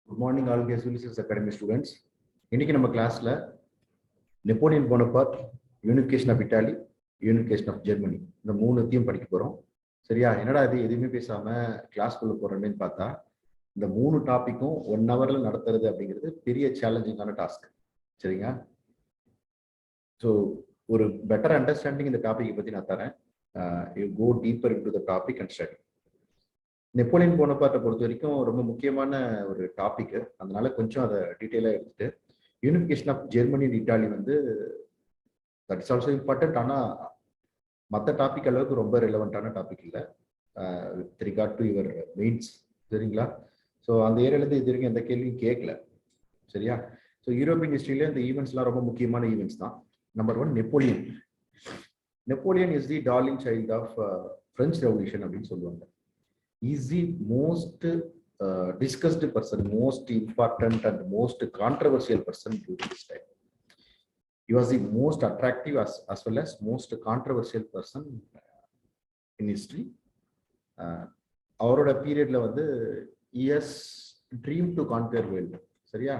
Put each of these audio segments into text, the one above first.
Good morning, all Guest Academy students. இன்னைக்கு நம்ம கிளாஸ்ல Napoleon Bonaparte, unification of Italy, unification of Germany இந்த மூணுத்தையும் படிக்க போறோம். சரியா? என்னடா இது எதுவுமே பேசாம கிளாஸ்க்குள்ள போறேன்னு பார்த்தா இந்த மூணு டாபிக்கும் 1 ஹவர்ல நடத்துறது அப்படிங்கிறது பெரிய சேலஞ்சிங்கான டாஸ்க். சரிங்க? ஸோ ஒரு பெட்டர் அண்டர்ஸ்டாண்டிங் இந்த டாபிக்கை பத்தி நான் தரேன். You go deeper into the topic and study. Napoleon போனபார்ட்டை பொறுத்த வரைக்கும் ரொம்ப முக்கியமான ஒரு டாபிக், அதனால கொஞ்சம் அதை டீட்டெயிலாக எடுத்துட்டு unification of Germany and Italy வந்து தட் இஸ் ஆல்சோ இம்பார்ட்டன்ட். ஆனால் மற்ற டாபிக் அளவுக்கு ரொம்ப ரெலவெண்ட்டான டாபிக் இல்லை with regard to your mains. சரிங்களா? ஸோ அந்த ஏரியாலேருந்து இது வரைக்கும் எந்த கேள்வியும் கேட்கல. சரியா? ஸோ யூரோப்பியன் ஹிஸ்ட்ரியில இந்த ஈவெண்ட்ஸ்லாம் ரொம்ப முக்கியமான ஈவெண்ட்ஸ் தான். Number 1, Napoleon. Napoleon is the darling child of French revolution அப்படின்னு சொல்லுவாங்க. Is the most discussed person, most important and most controversial person during this time. He was the most attractive as well as most controversial person in history. அவரோட பீரியட்ல வந்து he has dream to conquer world. சரியா?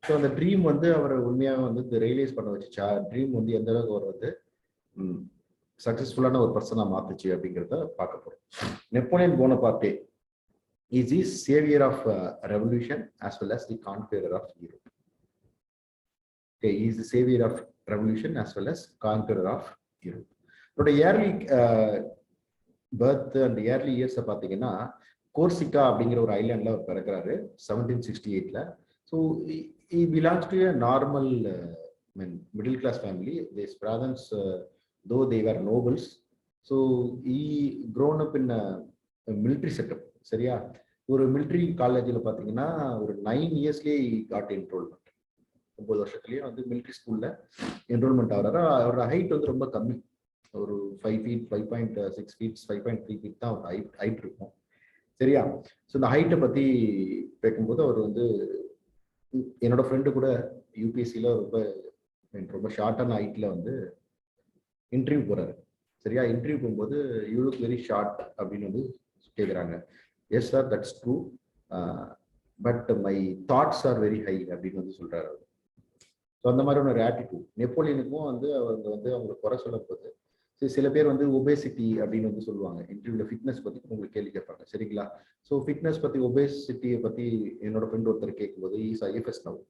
So அந்த dream வந்து அவரை உண்மையாக வந்து realise பண்ண வச்சுச்சா, ட்ரீம் வந்து எந்த அளவுக்கு அவர் வந்து சக்சஸ்ஃபுல்லான ஒரு பர்சனா மாத்துச்சு அப்படிங்கிறத பார்க்க போறோம். நெப்போலியன் போனபார்ட்டே is the savior of revolution as well as the conqueror of Europe. Okay, he is the savior of revolution as well as conqueror of Europe. But yearly birth and yearly years பார்த்தீங்கன்னா Corsica அப்படிங்கிற ஒரு ஐலாண்ட்ல அவர் பிறக்கிறாரு 1768ல. So he belongs to a normal middle class family. His parents though they were nobles, so he grown up in a military setup. சரியா? ஒரு military காலேஜில் பார்த்தீங்கன்னா ஒரு 9 இயர்ஸ்லேயே காட் என்ரோல்மெண்ட். 9 வருஷத்துலேயே வந்து மிலிட்ரி ஸ்கூலில் என்ரோல்மெண்ட் ஆகிறாரு. அவரோட ஹைட் வந்து ரொம்ப கம்மி, ஒரு 5 feet, 5.6 feet, 5.3 feet தான் அவர் ஹைட் இருக்கும். சரியா? ஸோ இந்த ஹைட்டை பற்றி கேட்கும்போது அவர் வந்து என்னோட ஃப்ரெண்டு கூட யூபிஎஸ்சியில் ரொம்ப ஷார்ட்டான ஹைட்டில் வந்து இன்டர்வியூ போறாரு. சரியா? இன்டர்வியூ போகும்போது யூ லுக் வெரி ஷார்ட் அப்படின்னு வந்து கேட்குறாங்க. Yes sir, that's true, but my thoughts are very high அப்படின்னு வந்து சொல்றாரு அவர். ஸோ அந்த மாதிரியான ஒரு ஆட்டிடியூட் நெப்போலியனுக்கும் வந்து அவங்க வந்து அவங்க குறை சொல்ல போது. சில பேர் வந்து ஒபேசிட்டி அப்படின்னு வந்து சொல்லுவாங்க இன்டர்வியூல. ஃபிட்னஸ் பத்தி உங்களுக்கு கேள்வி கேட்பாங்க. சரிங்களா? ஸோ ஃபிட்னஸ் பத்தி, ஒபேசிட்டியை பத்தி என்னோட ஃப்ரெண்ட் ஒருத்தர் கேட்கும்போது is IFS now.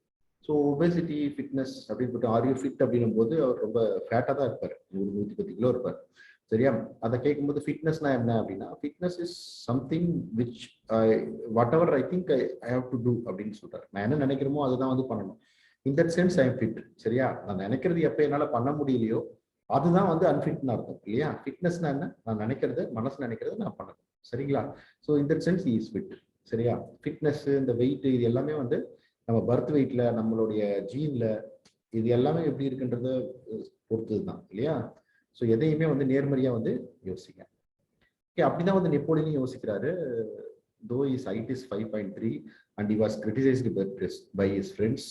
So obesity fitness அப்படின்னு போட்டு ஆர் யூ ஃபிட் அப்படின்னும் போது அவர் ரொம்ப ஃபேட்டாக தான் இருப்பார், 110 கிலோ இருப்பார். சரியா? அதை கேட்கும்போது ஃபிட்னஸ்னா என்ன அப்படின்னா, fitness is something which whatever I think I have to do அப்படின்னு சொல்றாரு. நான் என்ன நினைக்கிறோமோ அதுதான் வந்து பண்ணணும். In that sense I am fit. சரியா? நான் நினைக்கிறது எப்போ என்னால் பண்ண முடியலையோ அதுதான் வந்து அன்ஃபிட்னு அர்த்தம் இல்லையா? ஃபிட்னஸ்னா என்ன? நான் நினைக்கிறது, மனசு நினைக்கிறது நான் பண்ணணும். சரிங்களா? So in that sense is fit. சரியா? ஃபிட்னஸ், இந்த வெயிட், இது எல்லாமே வந்து நம்ம பர்த் வெயிட்ல, நம்மளுடைய ஜீன்ல, இது எல்லாமே எப்படி இருக்குன்றத பொறுத்தது தான் இல்லையா? ஸோ எதையுமே வந்து நேர்மறையா வந்து யோசிங்க. ஓகே, அப்படிதான் வந்து நெப்போலியனும் யோசிக்கிறாரு. Though his height is 5.3 and he was criticized by his friends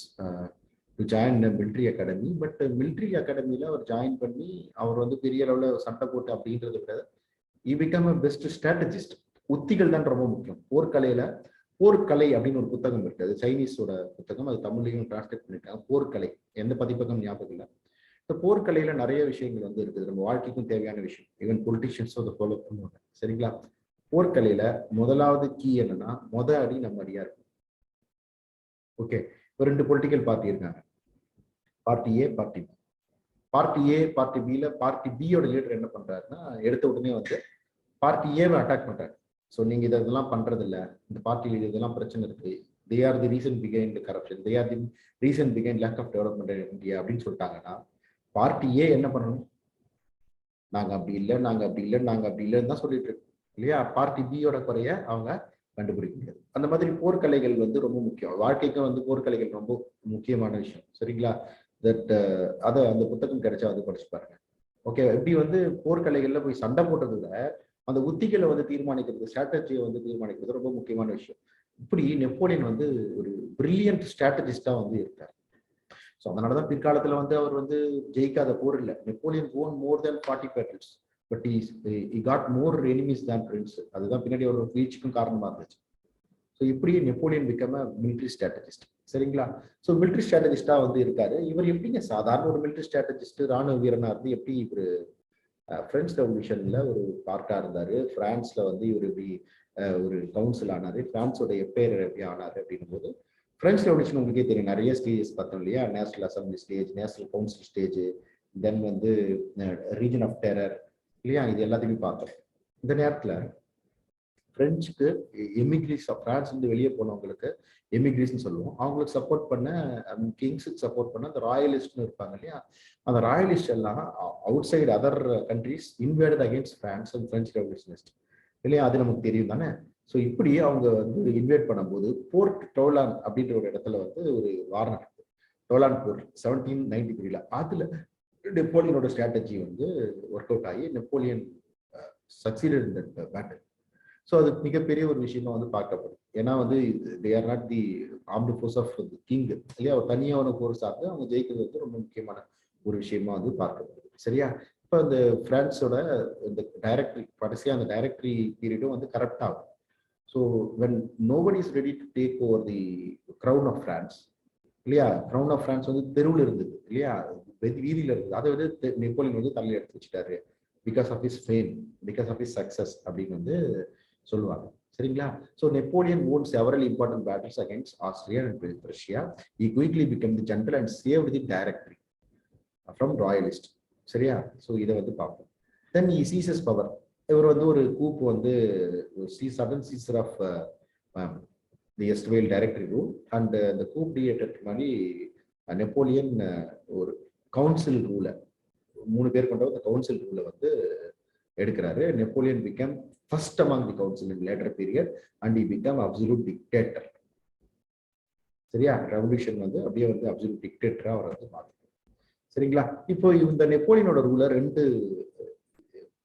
to join the military academy. But military academyல அவர் ஜாயின் பண்ணி அவர் வந்து பெரிய அளவில் சண்டை போட்டு அப்படின்றத விட he became a best strategist. உத்திகள் தான் ரொம்ப முக்கியம். போர்க்கலை அப்படின்னு ஒரு புத்தகம் இருக்கு, அது சைனீஸோட புத்தகம், அது தமிழ்லையும் டிரான்ஸ்லேட் பண்ணிட்டாங்க. போர்க்கலை, எந்த பதிப்பகம் ஞாபகம் இல்லை. இந்த போர்க்கலையில நிறைய விஷயங்கள் வந்து இருக்குது, நம்ம வாழ்க்கைக்கும் தேவையான விஷயம். ஈவன் பொலிட்டிஷியன்ஸும் அதை ஃபாலோ பண்ணுவாங்க. சரிங்களா? போர்க்கலையில முதலாவது கீ என்னன்னா, அடி நம்ம அடியா இருக்கும். ஓகே, இப்போ 2 பொலிட்டிக்கல் பார்ட்டி இருக்காங்க, பார்ட்டி ஏ, பார்ட்டி பி. பார்ட்டி ஏ, பார்ட்டி பில பார்ட்டி பியோட லீடர் என்ன பண்றாருன்னா, எடுத்த உடனே வந்து பார்ட்டி ஏவை அட்டாக் பண்றாரு. ஸோ நீங்க இதெல்லாம் பண்றது இல்லை, இந்த பார்ட்டியில் இதெல்லாம் பிரச்சனை இருக்கு, they are the reason behind corruption, they are the reason behind lack of development in India அப்படின்னு சொல்லிட்டாங்கன்னா, பார்ட்டி ஏ என்ன பண்ணணும்? நாங்க அப்படி இல்லை, நாங்க அப்படி இல்லை, நாங்க அப்படி இல்லைன்னு தான் சொல்லிட்டு இருக்கோம் இல்லையா? பார்ட்டி பியோட குறைய அவங்க கண்டுபிடிக்க முடியாது. அந்த மாதிரி போர்க்கலைகள் வந்து ரொம்ப முக்கியம். வாழ்க்கைக்கும் வந்து போர்க்கலைகள் ரொம்ப முக்கியமான விஷயம். சரிங்களா? தட் அதை அந்த புத்தகம் கிடைச்சா அது படிச்சு பாருங்க. ஓகே, எப்படி வந்து போர்க்கலைகள்ல போய் சண்டை போட்டதை விட அந்த உத்திகளை வந்து தீர்மானிக்கிறது, ஸ்ட்ராட்டஜியை வந்து தீர்மானிக்கிறது ரொம்ப முக்கியமான விஷயம். இப்படி நெப்போலியன் வந்து ஒரு பிரில்லியன்ட் ஸ்ட்ராட்டஜிஸ்டா வந்து இருக்கார். ஸோ அதனாலதான் பிற்காலத்துல வந்து அவர் வந்து ஜெயிக்காத போர் இல்லை. Napoleon own more than 40 battles, but he got more enemies than friends. அதுதான் பின்னாடி ஒரு வீழ்ச்சிக்கும் காரணமா இருந்துச்சு. ஸோ இப்படி நெப்போலியன் பிகம் மிலிட்ரி ஸ்ட்ராட்டஜிஸ்ட். சரிங்களா? ஸோ மிலிட்ரி ஸ்ட்ராட்டஜிஸ்டா வந்து இருக்காரு. இவர் எப்படிங்க சாதாரண ஒரு மிலிட்ரி ஸ்ட்ராட்டஜிஸ்ட், ராணுவ வீரனா இருந்து எப்படி இவர் பிரெஞ்சு ரெவல்யூஷன்ல ஒரு பார்ட்டா இருந்தாரு, பிரான்ஸ்ல வந்து இவர் இப்படி ஒரு கவுன்சில் ஆனாரு, பிரான்ஸோட எப்பேர் எப்படி ஆனாரு அப்படின்னும் போது, பிரெஞ்சு ரெவல்யூஷன் உங்களுக்கே தெரியும், நிறைய ஸ்டேஜஸ் பார்த்தோம் இல்லையா? National assembly stage, national council stage, then வந்து ரீஜன் ஆஃப் டெரர் இல்லையா? இது எல்லாத்தையுமே பார்த்தோம். இந்த நேரத்துல பிரெஞ்சுக்கு எமிகிரிஸ், பிரான்ஸ் வந்து வெளியே போனவங்களுக்கு எமிகிரிஸ்ன்னு சொல்லுவோம், அவங்களுக்கு சப்போர்ட் பண்ண கிங்ஸுக்கு சப்போர்ட் பண்ண அந்த ராயலிஸ்ட்னு இருப்பாங்க இல்லையா? அந்த ராயலிஸ்ட் எல்லாம் out side other countries invaded against France and French revolutionist இல்லையா? அது நமக்கு தெரியும் தானே? ஸோ இப்படி அவங்க வந்து இன்வைட் பண்ணும்போது போர்ட் டோலான் அப்படின்ற ஒரு இடத்துல வந்து ஒரு வார் நடக்குது, டோலான் போர்ட் 1793. அதுல நெப்போலியனோட ஸ்ட்ராட்டஜி வந்து ஒர்க் அவுட் ஆகி Napoleon succeeded in that battle. So அது மிகப்பெரிய ஒரு விஷயமா வந்து பார்க்கப்படுது. ஏன்னா வந்து they are not the armed force of king இல்லையா? ஒரு தனியான போர் சார்ந்து அவங்க ஜெயிக்கிறது வந்து ரொம்ப முக்கியமான ஒரு விஷயமா வந்து பார்க்கப்படுது. சரியா? இப்போ இந்த பிரான்ஸோட இந்த டைரக்டரி கடைசியாக அந்த டைரக்டரி பீரியடும் வந்து கரெக்ட் ஆகும். So when nobody is ready to take over the crown of France இல்லையா? க்ரௌன் ஆஃப் பிரான்ஸ் வந்து தெருவில் இருந்தது இல்லையா? வீதியில் இருந்தது. அதை வந்து நெப்போலியன் வந்து தலையில் எடுத்து வச்சுட்டாரு, because of his fame, because of his success அப்படின்னு வந்து சொல்லுவாங்க. சரிங்களா? So Napoleon won several important battles against Austria and Prussia. He quickly became the general and saved the directory from royalist. சரியா? ஸோ இதை வந்து பார்ப்போம். தென் he seizes power. இவர் வந்து ஒரு கூப்பு வந்து சடன் சீசர் ஆஃப் தி எஸ்ட்வேல் டைரக்டரி ரூல் அண்ட் இந்த கூப் டியேட்டர் மாதிரி நெப்போலியன் ஒரு கவுன்சில் ரூலை 3 பேர் கொண்ட அந்த கவுன்சில் ரூலை வந்து எடுக்கிறாரு. Napoleon become first among the council in later period and he became absolute dictator. சரியா? ரெவல்யூஷன் வந்து அப்படியே வந்து அப்சல்யூட் டிக்டேட்டரா அவர் வந்து மாத்திட்டார். சரிங்களா? இப்போ இந்த நெப்போலியனோட ரூலை 2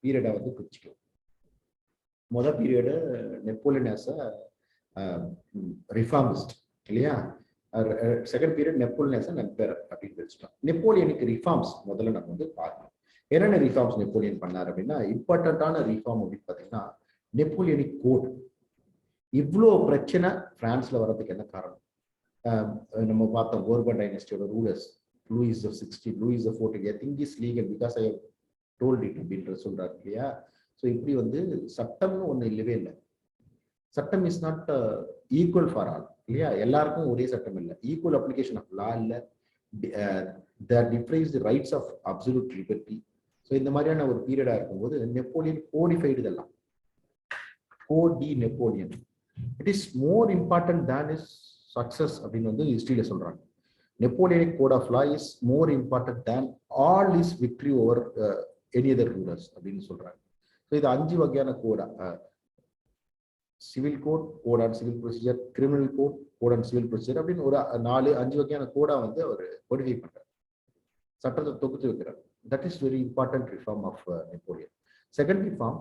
பீரியடா வந்து பிரிச்சுக்கலாம். முதல் பீரியடு நெப்போலியன் ஆஸ் ரிஃபார்மிஸ்ட் இல்லையா? Second period Napoleon as emperor அப்படின்னு பிரிச்சுக்கலாம். நெப்போலியனுக்கு ரிஃபார்ம்ஸ் முதல்ல நம்ம வந்து பார்க்கணும். என்னென்ன ரிஃபார்ம்ஸ் நெப்போலியன் பண்ணார் அப்படின்னா, இம்பார்ட்டன்டான ரிஃபார்ம் அப்படின்னு பார்த்தீங்கன்னா நெப்போலியனிக் கோட். இவ்வளோ பிரச்சனை பிரான்ஸ்ல வர்றதுக்கு என்ன காரணம்? நம்ம பார்த்தோம் போர்பன் டைனஸ்டியோட rulers, Louis of 16, Louis of 14, think is legal because I have told it அப்படின்ற சொல்றாரு இல்லையா? ஸோ இப்படி வந்து சட்டம்னு ஒன்று இல்லவே இல்லை. சட்டம் is not equal for all இல்லையா? எல்லாருக்கும் ஒரே சட்டம் இல்லை. ஈக்குவல் அப்ளிகேஷன் ஆஃப் லா இல்லை. that deprives the rights of absolute liberty. So இந்த மாதிரியான ஒரு பீரியடா இருக்கும்போது நெப்போலியன் கோடிஃபைடு இதெல்லாம். Code Napoleon it is more important than is success அப்படின்னு வந்து ஹிஸ்டரியில சொல்றாங்க. Napoleonic code of law is more important than all is victory over any other rulers அப்படின்னு சொல்றாங்க. ஸோ இது 5 வகையான கோடா: civil code, code on civil procedure, criminal code, code on civil procedure அப்படின்னு ஒரு 4-5 வகையான கோடா வந்து அவர் கோடிஃபை பண்றாரு, சட்டத்தை தொகுத்து வைக்கிறார். That is very important reform of Napoleon. Second reform,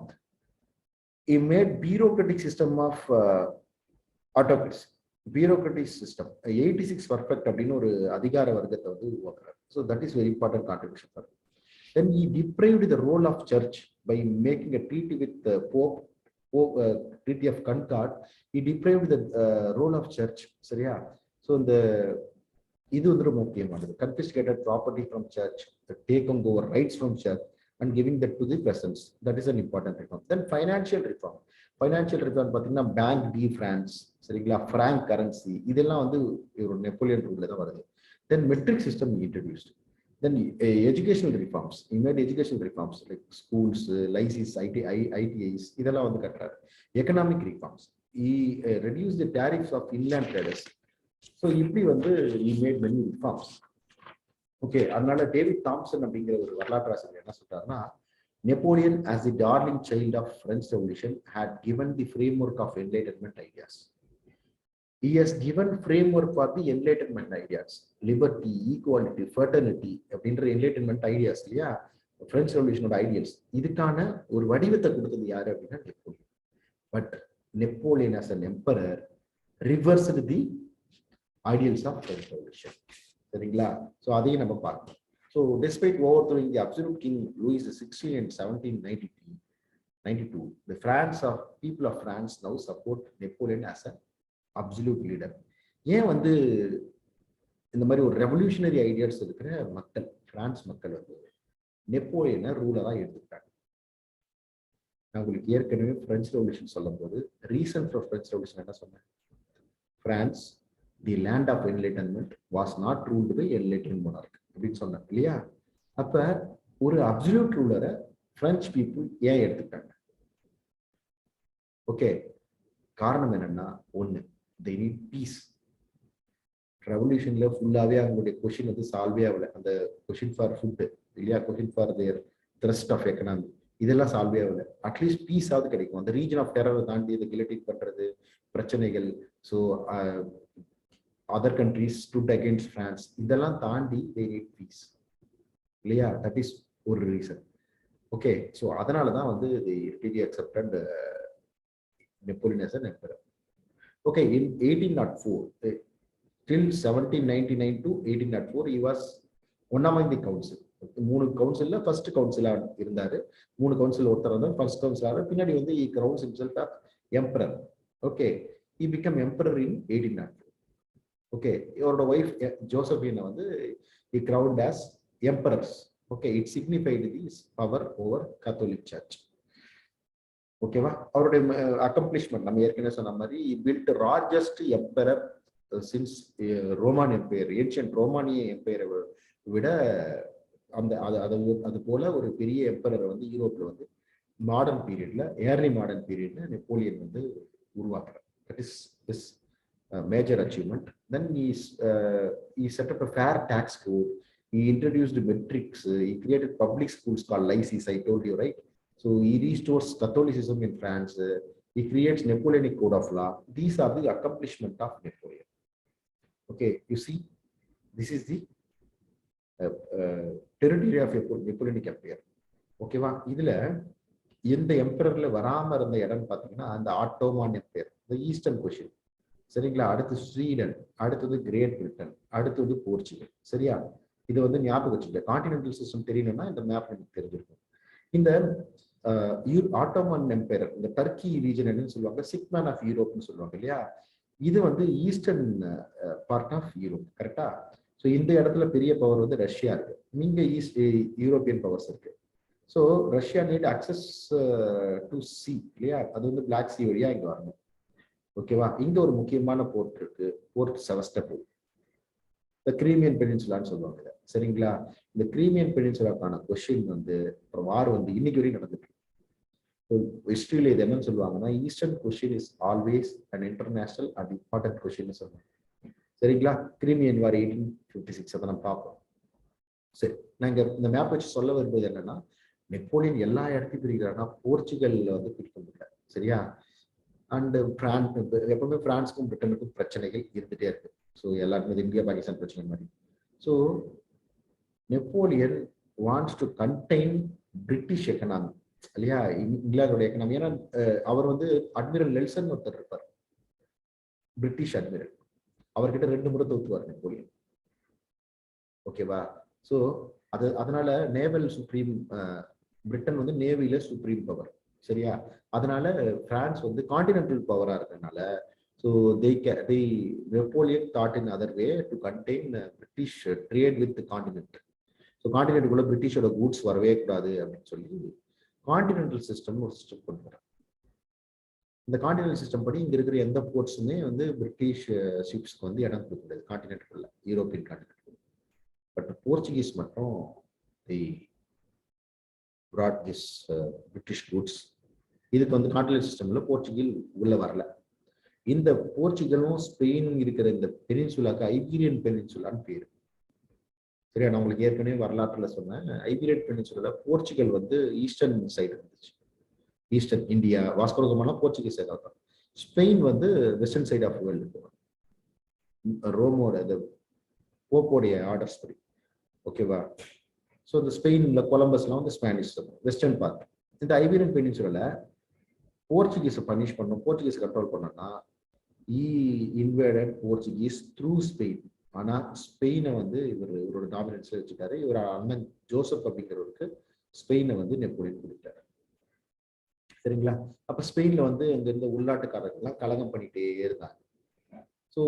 he made bureaucratic system of autocracy. Bureaucratic system 86 perfect அப்படின்னு ஒரு அதிகார வர்க்கத்தை வந்து உருவாக்குறார். So that is very important contribution for him. Then he deprived the role of church by making a treaty with the Pope, Treaty of Concord. He deprived the role of church. சரியா? So இந்த இது வந்து ரொம்ப முக்கியமானது. Confiscated property from church, taking over rights from church and giving that to the peasants. That is an important reform. Then financial reform. Financial reform பார்த்தீங்கன்னா bank D France, சரிங்களா, Frank currency, இதெல்லாம் வந்து ஒரு நெப்போலியன் ரூல்ல தான் வருது. Then metric system introduced. Then educational reforms. He made educational reforms like schools, license, ITIs, இதெல்லாம் வந்து கட்டுறாரு. Economic reforms. He reduced the tariffs of inland traders. So இப்படி வந்து he made many reforms. Okay, அதனால David Thomson அப்படிங்கிற ஒரு வரலாற்று ஆசிரியர் என்ன சொல்றாருன்னா, Napoleon as the darling child of French Revolution had given the framework of enlightenment ideas. He has given framework for the enlightenment ideas, liberty, equality, fraternity அப்படின்ற enlightenment ideas இல்லையா, French Revolutionோட ideals. இதுக்கான ஒரு வடிவத்தை கொடுத்தது யாரு அப்படின்னா Napoleon. But Napoleon as an emperor reversed the ideals of French Revolution. சரிங்களா? So அதையும் நம்ம பார்க்கணும். So despite overthrowing the absolute king Louis XVI in 1792, the people of France now support Napoleon as an absolute leader. ஏன் வந்து இந்த மாதிரி ஒரு revolutionary ideas இருக்கிற மக்கள், பிரான்ஸ் மக்கள் வந்து நெப்போலியனை ரூலரா எடுத்துக்கிட்டாங்க. நான் உங்களுக்கு ஏற்கனவே பிரெஞ்சு ரெவல்யூஷன் சொல்லும் போது ரீசன் ஃபார் பிரெஞ்சு ரெவல்யூஷன் என்ன சொன்னேன்? France the land of enlightenment was not ruled by enlighten monarch அப்படின்னு சொன்னேன் இல்லையா? அப்ப ஒரு அப்சல்யூட் ரூலரை பிரெஞ்சு பீப்புள் ஏன் எடுத்துக்கிட்டாங்க? ஓகே, காரணம் என்னன்னா, ஒண்ணு, they need peace. ரெவல்யூஷன்ல ஃபுல்லாவே அவங்களுடைய கொஷின் வந்து சால்வே ஆகல. அந்த கொஷின் ஃபார் ஃபுட் இல்லையா, question for their thrust of economy, இதெல்லாம் சால்வே ஆகல. அட்லீஸ்ட் பீஸ் ஆகுது கிடைக்கும். அந்த ரீஜன் ஆஃப் டெரரை தாண்டி இதை கிலட்டிங் பண்றது பிரச்சனைகள். So other countries stood against France, இதெல்லாம் தாண்டி they need peace இல்லையா? தட் இஸ் ஒரு ரீசன். ஓகே, ஸோ அதனால தான் வந்து they accepted Napoleon as an emperor. Okay, in 1804, till 1799 to 1804, he was one among the council. 3 கவுன்சில்ல first கவுன்சிலா இருந்தாரு. 3 council ஒருத்தர் வந்து ஃபர்ஸ்ட் கவுன்சிலர். பின்னாடி வந்து he crowns himself as emperor. Okay, he became emperor in 1804. Okay, இவரோட wife ஜோசபினை வந்து he crowned as emperors. Okay, it signified his power over Catholic Church. ஓகேவா? அவருடைய accomplishment நம்ம ஏற்கனவே சொன்ன மாதிரி build largest emperor since ரோமான் empire. Ancient ரோமானிய எம்பையரை விட அந்த அது போல ஒரு பெரிய எம்பரரை வந்து யூரோப்ல வந்து மாடர்ன் பீரியட்ல, ஏர்லி மாடர்ன் பீரியட்ல நெப்போலியன் வந்து உருவாக்குறார். That is this major achievement. Then he set up a fair tax code. He introduced metrics. He created public schools called lycees. I told you, right? So he restores Catholicism in France. He creates Napoleonic code of law. These are the accomplishment of Napoleon. Okay, you see, this is the territory of Napoleonic empire. Okay வா? இதுல எந்த எம்பரர்ல வராம இருந்த இடம் பாத்தீங்கன்னா அந்த Ottoman empire, the eastern question. சரிங்களா? அடுத்து ஸ்வீடன், அடுத்தது கிரேட் பிரிட்டன், அடுத்தது போர்ச்சுகல். சரியா? இது வந்து ஞாபகம் வச்சுக்க. கான்டினென்டல் சிஸ்டம் தெரியணும்னா இந்த மேப் எனக்கு தெரிஞ்சிருக்கும். இந்த ஆட்டோமன் எம்பையர், இந்த டர்க்கி ரீஜன் என்னன்னு சொல்லுவாங்க, சிக்மேன் ஆஃப் யூரோப்னு சொல்லுவாங்க இல்லையா? இது வந்து ஈஸ்டர்ன் பார்ட் ஆஃப் யூரோப். கரெக்டா? ஸோ இந்த இடத்துல பெரிய பவர் வந்து ரஷ்யா இருக்கு, இங்க யூரோப்பியன் பவர்ஸ் இருக்கு. So Russia need access to sea இல்லையா? அது வந்து பிளாக் சி வழியா இங்க வரணும். ஓகேவா? இங்க ஒரு முக்கியமான போர்ட் இருக்கு, போர்ட் செவஸ்டோபோல். இந்த கிரீமியன் பெனின்சுலான்னு சொல்லுவாங்க. சரிங்களா? இந்த கிரீமியன் பெனின்சுலாக்கான கொஸ்டின் வந்து வார் வந்து இன்னைக்கு வரையும் நடந்துட்டு. ஹிஸ்டரியில இது என்னன்னு சொல்லுவாங்கன்னா, eastern question is always an international and important question சொல்லுவாங்க. சரிங்களா? கிரீமியன் வார் 1856 அதை நம்ம பார்ப்போம். சரி, நாங்க இந்த மேப் வச்சு சொல்ல வரும்போது என்னன்னா, நெப்போலியன் எல்லா இடத்தையும் பிரிக்கிறாருன்னா போர்ச்சுகல்ல வந்து பிரிக்க முடியல. சரியா? அண்ட் பிரான்ஸ், எப்பவுமே பிரான்ஸுக்கும் பிரிட்டனுக்கும் பிரச்சனைகள் இருந்துட்டே இருக்கு. ஸோ எல்லாருமே இந்தியா பாகிஸ்தான் பிரச்சனை மாதிரி. So Napoleon wants to contain British economy இல்லையா, இங்கிலாந்தோட எக்கனாமி. ஏன்னா அவர் வந்து அட்மிரல் நெல்சன் ஒருத்தர் இருப்பார், பிரிட்டிஷ் அட்மிரல். அவர்கிட்ட 2 முறை தோத்துவார் நெப்போலியன். ஓகேவா? ஸோ அதனால நேவல் சுப்ரீம், பிரிட்டன் வந்து நேவில சுப்ரீம் பவர். சரியா? அதனால பிரான்ஸ் வந்து கான்டினென்டல் பவரா இருக்கனால, so they Napoleon thought in other way to contain British trade with the continent. So continent குள்ள பிரிட்டிஷோட கூட்ஸ் வரவே கூடாது அப்படின்னு சொல்லி கான்டினென்டல் சிஸ்டம் ஒரு சிஸ்டம் கொண்டு வராங்க. இந்த கான்டினென்டல் சிஸ்டம் படி இங்க இருக்கிற எந்த போர்ட்ஸுமே வந்து பிரிட்டிஷ் ஷிப்ஸ்க்கு வந்து இடம் கொடுக்க முடியாது கான்டினென்ட்குள்ள, யூரோப்பியன் கான்டினென்ட். பட் போர்ச்சுகீஸ் மட்டும் they brought this British goods. இதுக்கு வந்து கான்டினென்டல் சிஸ்டம்ல போர்ச்சுகல் உள்ள வரல. இந்த போர்ச்சுகலும் ஸ்பெயினும் இருக்கிற இந்த பெனின்சுலாக்கு ஐபீரியன் பெனின்சுலான்னு பேரு. சரியா? நான் உங்களுக்கு ஏற்கனவே வரலாற்றுல சொன்னேன், ஐபீரியன் பெனின்சுலா போர்ச்சுகல் வந்து ஈஸ்டர்ன் சைடு இருந்துச்சு. ஈஸ்டர்ன் இந்தியா, வாஸ்கோடகாமானா போர்ச்சுகீஸ் சைடு தான். ஸ்பெயின் வந்து வெஸ்டர்ன் சைடு ஆஃப் வேர்ல்டு, ரோமோட போப்போடைய ஆர்டர்ஸ் படி. ஓகேவா? ஸோ இந்த ஸ்பெயின்ல கொலம்பஸ்லாம் வந்து ஸ்பானிஷ் வெஸ்டர்ன் பார்ட். இந்த ஐபீரியன் பெனின்சுலால போர்ச்சுகீஸை பனிஷ் பண்ணணும், போர்ச்சுகீஸ் கண்ட்ரோல் பண்ணோம்னா இன்வேடட் போர்ச்சுகீஸ் த்ரூ ஸ்பெயின். ஆனா ஸ்பெயினை வந்து இவரோட டாமினன்ஸ்ல வச்சுட்டாரு. இவர் அண்ணன் ஜோசப் அப்படிங்கிறவருக்கு ஸ்பெயினை வந்து நெப்போலியன் கொடுத்தாரு. சரிங்களா? அப்ப ஸ்பெயின்ல வந்து இங்க இருந்த உள்நாட்டுக்காரர்கள்லாம் கலகம் பண்ணிட்டே இருந்தாங்க. ஸோ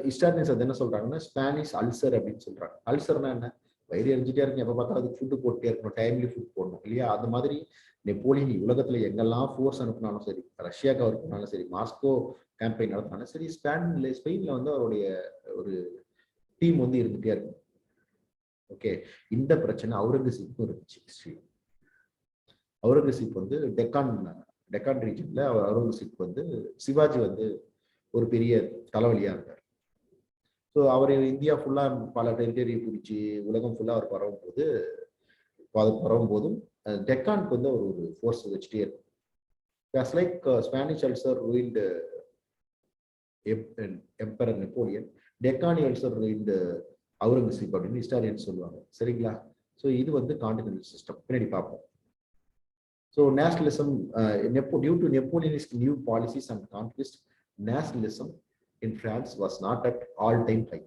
ஹிஸ்டாரியன்ஸ் அது என்ன சொல்றாங்கன்னா ஸ்பானிஷ் அல்சர் அப்படின்னு சொல்றாங்க. அல்சர்னா என்ன? வயிறு எரிஞ்சிட்டே இருக்கு, எப்போ பார்த்தா அதுக்கு ஃபுட்டு போட்டே இருக்கணும், டைம்லி ஃபுட் போடணும் இல்லையா? அது மாதிரி நெப்போலியன் உலகத்துல எங்கெல்லாம் ஃபோர்ஸ் அனுப்பினாலும் சரி, ரஷ்யாவுக்கு அனுப்பினாலும் சரி, மாஸ்கோ கேம்பெயின் நடத்தினாலும் சரி, ஸ்பெயின்ல வந்து அவருடைய ஒரு டீம் வந்து இருந்துட்டே இருக்கும். ஓகே, இந்த பிரச்சனை அவுரங்கசீப்க்கும் இருந்துச்சு ஹிஸ்டரி. அவுரங்கசீப் வந்து டெக்கான் ரீஜன்ல அவுரங்கசீப் வந்து சிவாஜி வந்து ஒரு பெரிய தலைவலியா இருந்தார். ஸோ அவர் இந்தியா ஃபுல்லா பல டெரிட்டரியை பிடிச்சி உலகம் ஃபுல்லா அவர் பரவும் போதும் டெக்கானுக்கு வந்து அவர் ஒரு ஃபோர்ஸ் வச்சுட்டே இருக்கும். Just like Spanish also ruined Emperor Napoleon, Deccan also ruined Aurangzeb அப்படின்னு ஹிஸ்டாரியன்ஸ் சொல்லுவாங்க. சரிங்களா? ஸோ இது வந்து கான்டினென்டல் சிஸ்டம் பின்னாடி பார்ப்போம். So nationalism due to Napoleon's new policies and conquest, nationalism in France was not at all-time high.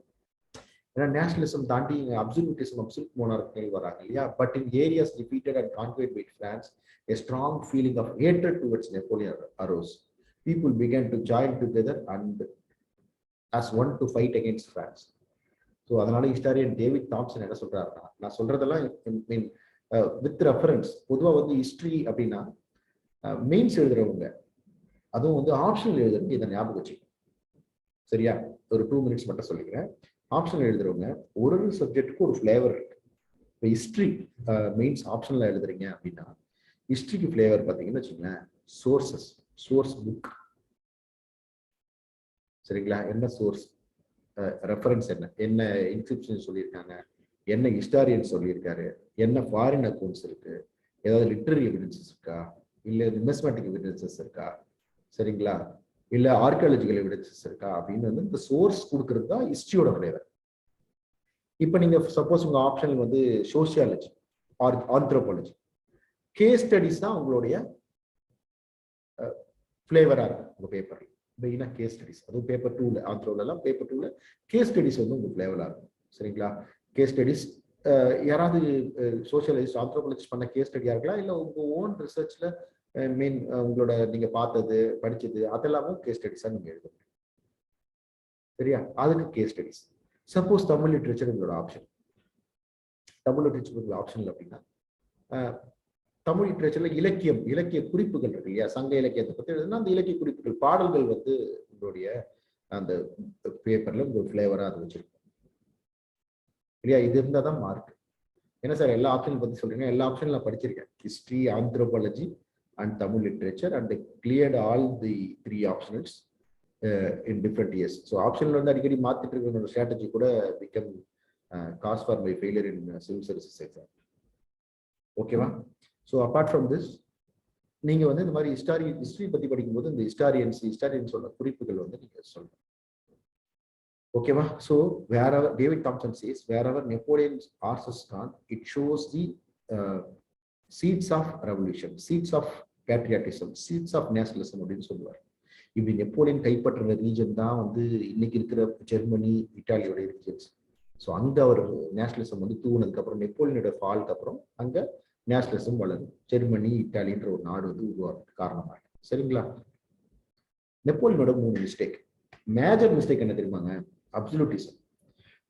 ஏன்னா nationalism தாண்டி absolutism, absolute மோனார்க்கிகள் வராங்க இல்லையா? But in areas defeated and conquered by France, a strong feeling of hatred towards Napoleon arose. People began to join together and as one to fight against France. So அதனால historian David Thomson என்ன சொல்றாருன்னா, நான் சொல்றதெல்லாம் மீன் with reference. பொதுவாக வந்து history அப்படின்னா mains எழுதுறவங்க, அதுவும் வந்து ஆப்ஷனல் எழுதுறவங்க இதை ஞாபகம் வச்சுக்கணும். சரியா? ஒரு 2 minutes மட்டும் சொல்லிக்கிறேன். ஆப்ஷனல் எழுதுறவங்க ஒரு சப்ஜெக்டுக்கு ஒரு ஃபிளேவர் இருக்கு. இப்போ ஹிஸ்டரி மெயின்ஸ் ஆப்ஷனல் எழுதுறீங்க அப்படின்னா ஹிஸ்டரிக்கு ஃபிளேவர் பார்த்தீங்கன்னு வச்சுக்கோங்களேன், சோர்ஸ் புக். சரிங்களா? என்ன சோர்ஸ், ரெஃபரன்ஸ் என்ன இன்ஸ்கிரிப்ஷன் சொல்லியிருக்காங்க, என்ன ஹிஸ்டாரியன் சொல்லியிருக்காரு, என்ன ஃபாரின் அக்கௌண்ட்ஸ் இருக்கு, ஏதாவது லிட்டரரி எவிடன்சஸ் இருக்கா, இல்லை நியூமஸ்மேட்டிக் எவிடன்சஸ் இருக்கா, சரிங்களா, இல்லை ஆர்கியாலஜிக்கல் எவிடன்சஸ் இருக்கா அப்படின்னு வந்து இந்த சோர்ஸ் கொடுக்கறது தான் ஹிஸ்டரியோட ஃபிளேவர். இப்போ நீங்க சப்போஸ் உங்க ஆப்ஷன் வந்து sociology or anthropology, case studies தான் உங்களுடைய ஃபிளேவரா இருக்கும் உங்க பேப்பர்ல. மெயினா கேஸ் ஸ்டடிஸ், அதுவும் பேப்பர் 2ல, ஆந்த்ரோலாம் பேப்பர் 2ல கேஸ் ஸ்டடிஸ் வந்து உங்க ஃபிளேவரா இருக்கும். சரிங்களா? கேஸ் ஸ்டடிஸ் யாராவது சோசியலிஸ்ட் ஆந்த்ரோபாலஜிஸ்ட் பண்ண கேஸ் ஸ்டடியா இருக்கலாம், இல்லை உங்க ஓன் ரிசர்ச்ல மெயின் உங்களோட நீங்க பார்த்தது படிச்சது அதெல்லாமும் கேஸ் ஸ்டடிஸா நீங்க எழுதணும். சரியா? அதுக்கு case studies. Suppose Tamil literature உங்களோட ஆப்ஷன், தமிழ் லிட்ரேச்சர் ஆப்ஷன்ல அப்படின்னா தமிழ் லிட்ரேச்சர்ல இலக்கிய குறிப்புகள் இருக்கு இல்லையா? சங்க இலக்கியத்தை பத்தி எழுதுனா அந்த இலக்கிய குறிப்புகள், பாடல்கள் வந்து உங்களுடைய அந்த பேப்பர்ல உங்க ஃபிளேவரா அது வச்சிருக்கும் இல்லையா? இது இருந்தால் தான் மார்க். என்ன சார் எல்லா ஆப்ஷன் பத்தி சொல்றீங்க? எல்லா ஆப்ஷன்ல நான் படிச்சிருக்கேன், history, anthropology and Tamil literature, and cleared all the 3 optionals in different years. So ஆப்ஷன்ல வந்து அடிக்கடி மாத்திட்டு இருக்கிற ஸ்ட்ராட்டஜி கூட become cause for my failure in civil services exam. ஓகேவா? ஸோ அப்பார்ட் ஃப்ரம் திஸ், நீங்க வந்து இந்த மாதிரி ஹிஸ்டரி பத்தி படிக்கும்போது இந்த ஹிஸ்டாரியன்ஸோட குறிப்புகள் வந்து நீங்க சொல்லணும். ஓகேவா? So David Thompson says wherever Napoleon horses gone, it shows the seeds of revolution, seeds of patriotism, seeds of nationalism அப்படின்னு சொல்லுவார். இப்படி நெப்போலியன் கைப்பற்ற ரீஜன் தான் வந்து இன்னைக்கு இருக்கிற ஜெர்மனி, இட்டாலியோட ரீஜன்ஸ். ஸோ அங்க அவர் நேஷனலிசம் வந்து தூவுனதுக்கு அப்புறம், நெப்போலியனோட ஃபால்க்கு அப்புறம் அங்க நேஷனலிசம் வளரும். ஜெர்மனி, இட்டாலின்ற ஒரு நாடு வந்து உருவாகிறதுக்கு காரணமாக. சரிங்களா? நெப்போலியனோட 3 மிஸ்டேக். மேஜர் மிஸ்டேக் என்ன தெரியுமாங்க? அப்சல்யூட்டிசம்.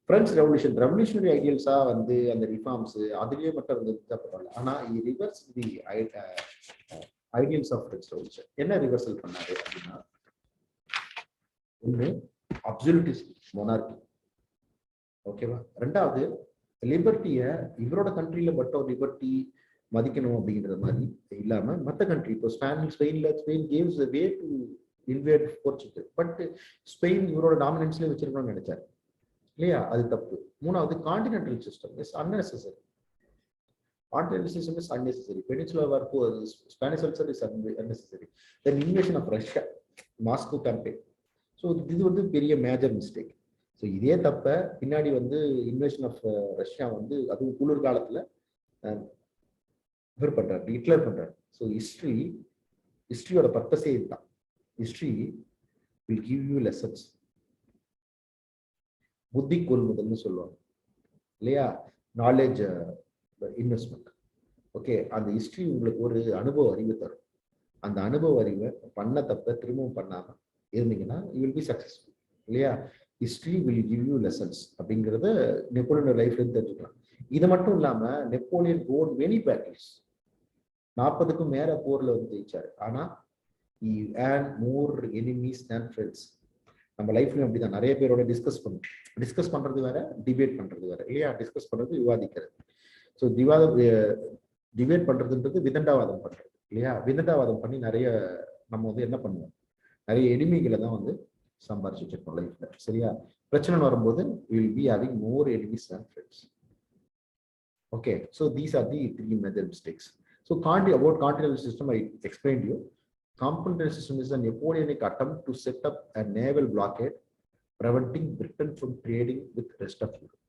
பிரெஞ்சு ரெவல்யூஷனரி ஐடியல்ஸா வந்து அந்த ரிஃபார்ம்ஸ் அதுலயே மட்டும் இருந்தது பரவாயில்ல. ஆனா reverse the ideals of French revolution. என்ன ரிவர்சல் பண்ணாரு அப்படின்னா, ஒன்று அப்சல்யூட்டிஸ்ட் மொனார்கி. ஓகேவா? ரெண்டாவது லிபர்ட்டியை இவரோட கண்ட்ரியில மட்டும் லிபர்ட்டி மதிக்கணும் அப்படிங்கிற மாதிரி இல்லாம மற்ற கண்ட்ரி, இப்போ Spain caves the way to invade Portugal, but Spain இவரோட டாமினன்ஸ்ல வச்சிருக்கணும்னு நினைச்சாரு இல்லையா? அது தப்பு. மூணாவது continental system is unnecessary. Continental system is unnecessary. Peninsula war, Spanish culture is unnecessary. Then invasion of Russia, Moscow campaign. So this was a very major mistake. So இதே தப்ப பின்னாடி வந்து இன்வேஷன் ஆஃப் ரஷ்யா வந்து அதுவும் குளிர் காலத்துல இவர் பண்றாரு, ஹிட்லர் பண்றாரு. ஸோ ஹிஸ்டரியோட பர்பஸே இதுதான். History will give you lessons. புத்தி கொள்முதல்னு சொல்லுவாங்க இல்லையா? Knowledge investment. ஓகே, அந்த ஹிஸ்டரி உங்களுக்கு ஒரு அனுபவ அறிவு தரும். அந்த அனுபவ அறிவை பண்ண தப்ப திரும்பவும் பண்ணாம இருந்தீங்கன்னா யூ வில் பி சக்சஸ்ஃபுல். இல்லையா? History will give you lessons அப்படிங்கிறத நெப்போலியனோட லைஃப்ல இருந்து தெரிஞ்சுக்கலாம். இது மட்டும் இல்லாம நெப்போலியன் ஓன் மெனி பேட்டில்ஸ், 40க்கும் மேல போர்ல வந்து ஜெயிச்சாரு. ஆனா he had more enemies than friends. நம்ம லைஃப்லயும் அப்படிதான், நிறைய பேரோட டிஸ்கஸ் பண்றது வேற, டிபேட் பண்றது வேற இல்லையா? டிஸ்கஸ் பண்றது விவாதிக்கிறது. ஸோ டிபேட் பண்றதுன்றது விதண்டாவாதம் பண்றது இல்லையா? விதண்டாவாதம் பண்ணி நிறைய நம்ம வந்து என்ன பண்ணுவோம், நிறைய எனிமிகளை தான் வந்து சம்பாரிச்சு வச்சிருக்கோம் லைஃப்ல. சரியா? பிரச்சனை வரும்போது will be having more enemies than friends. Okay, so these are the three major mistakes. So about Continental System, I explained you. Continental System is a Napoleonic attempt to set up a naval blockade, preventing Britain from trading with the rest of Europe.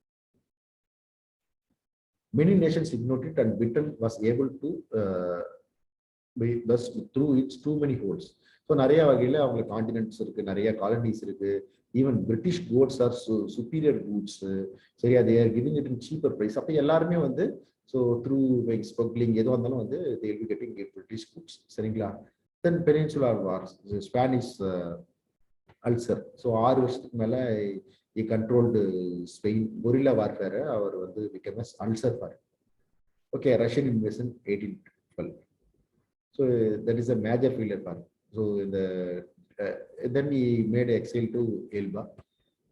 Many nations ignored it, and Britain was able to thus through its too many holes. So நிறைய வகையில அவங்க continents இருக்கு, நிறைய colonies இருக்கு. Even British goods are superior goods. சரியா? They are giving it in cheaper price. அப்போ எல்லாருமே வந்து ஸோ த்ரூ ஸ்மக்லிங் எதுவாக இருந்தாலும் வந்து they will be getting British goods. சரிங்களா? Then peninsular wars, Spanish ulcer. So 6 வருஷத்துக்கு மேல கண்ட்ரோல்டு ஸ்பெயின் கொரில்லா வார்ஃபேர் அவர் வந்து become as ulcer for. Okay, Russian invasion 1812. So that is a major failure for him. So then he made exile to Elba.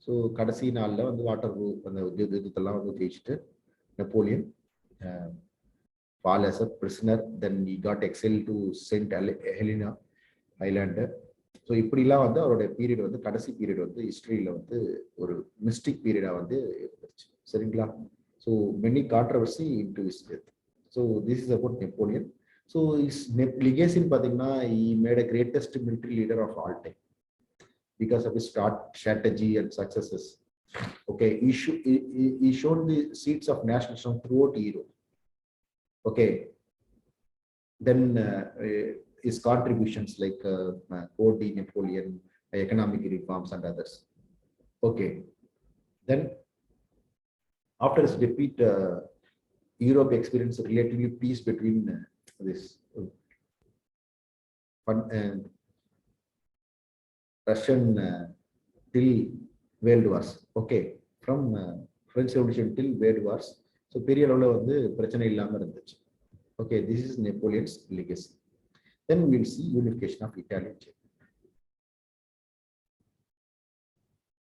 So கடைசி நாள்ல வந்து Waterloo அந்த யுத்தத்தெல்லாம் வந்து ஜெயிச்சுட்டு Napoleon fall as a prisoner. Then he got exiled to Saint Helena Island. So இப்படிலாம் வந்து அவருடைய period வந்து கடைசி பீரியட் வந்து ஹிஸ்டரியில வந்து ஒரு மிஸ்டிக் பீரியடா வந்து இருந்துச்சு. சரிங்களா? So many controversy into his death. So this is about Napoleon. So his legacy in Pathina, he made a greatest military leader of all time because of his strategy and successes. Okay, he showed the seeds of nationalism throughout Europe. Okay, then his contributions like Code Napoleon, economic reforms and others. Okay, then after his defeat, Europe experienced relatively peace between this Russian till World Wars. Okay, from French Revolution till World Wars. So பெரிய அளவுல வந்து பிரச்சனை இல்லாம இருந்துச்சு. Okay, this is Napoleon's legacy. Then we'll see unification of Italy and Germany.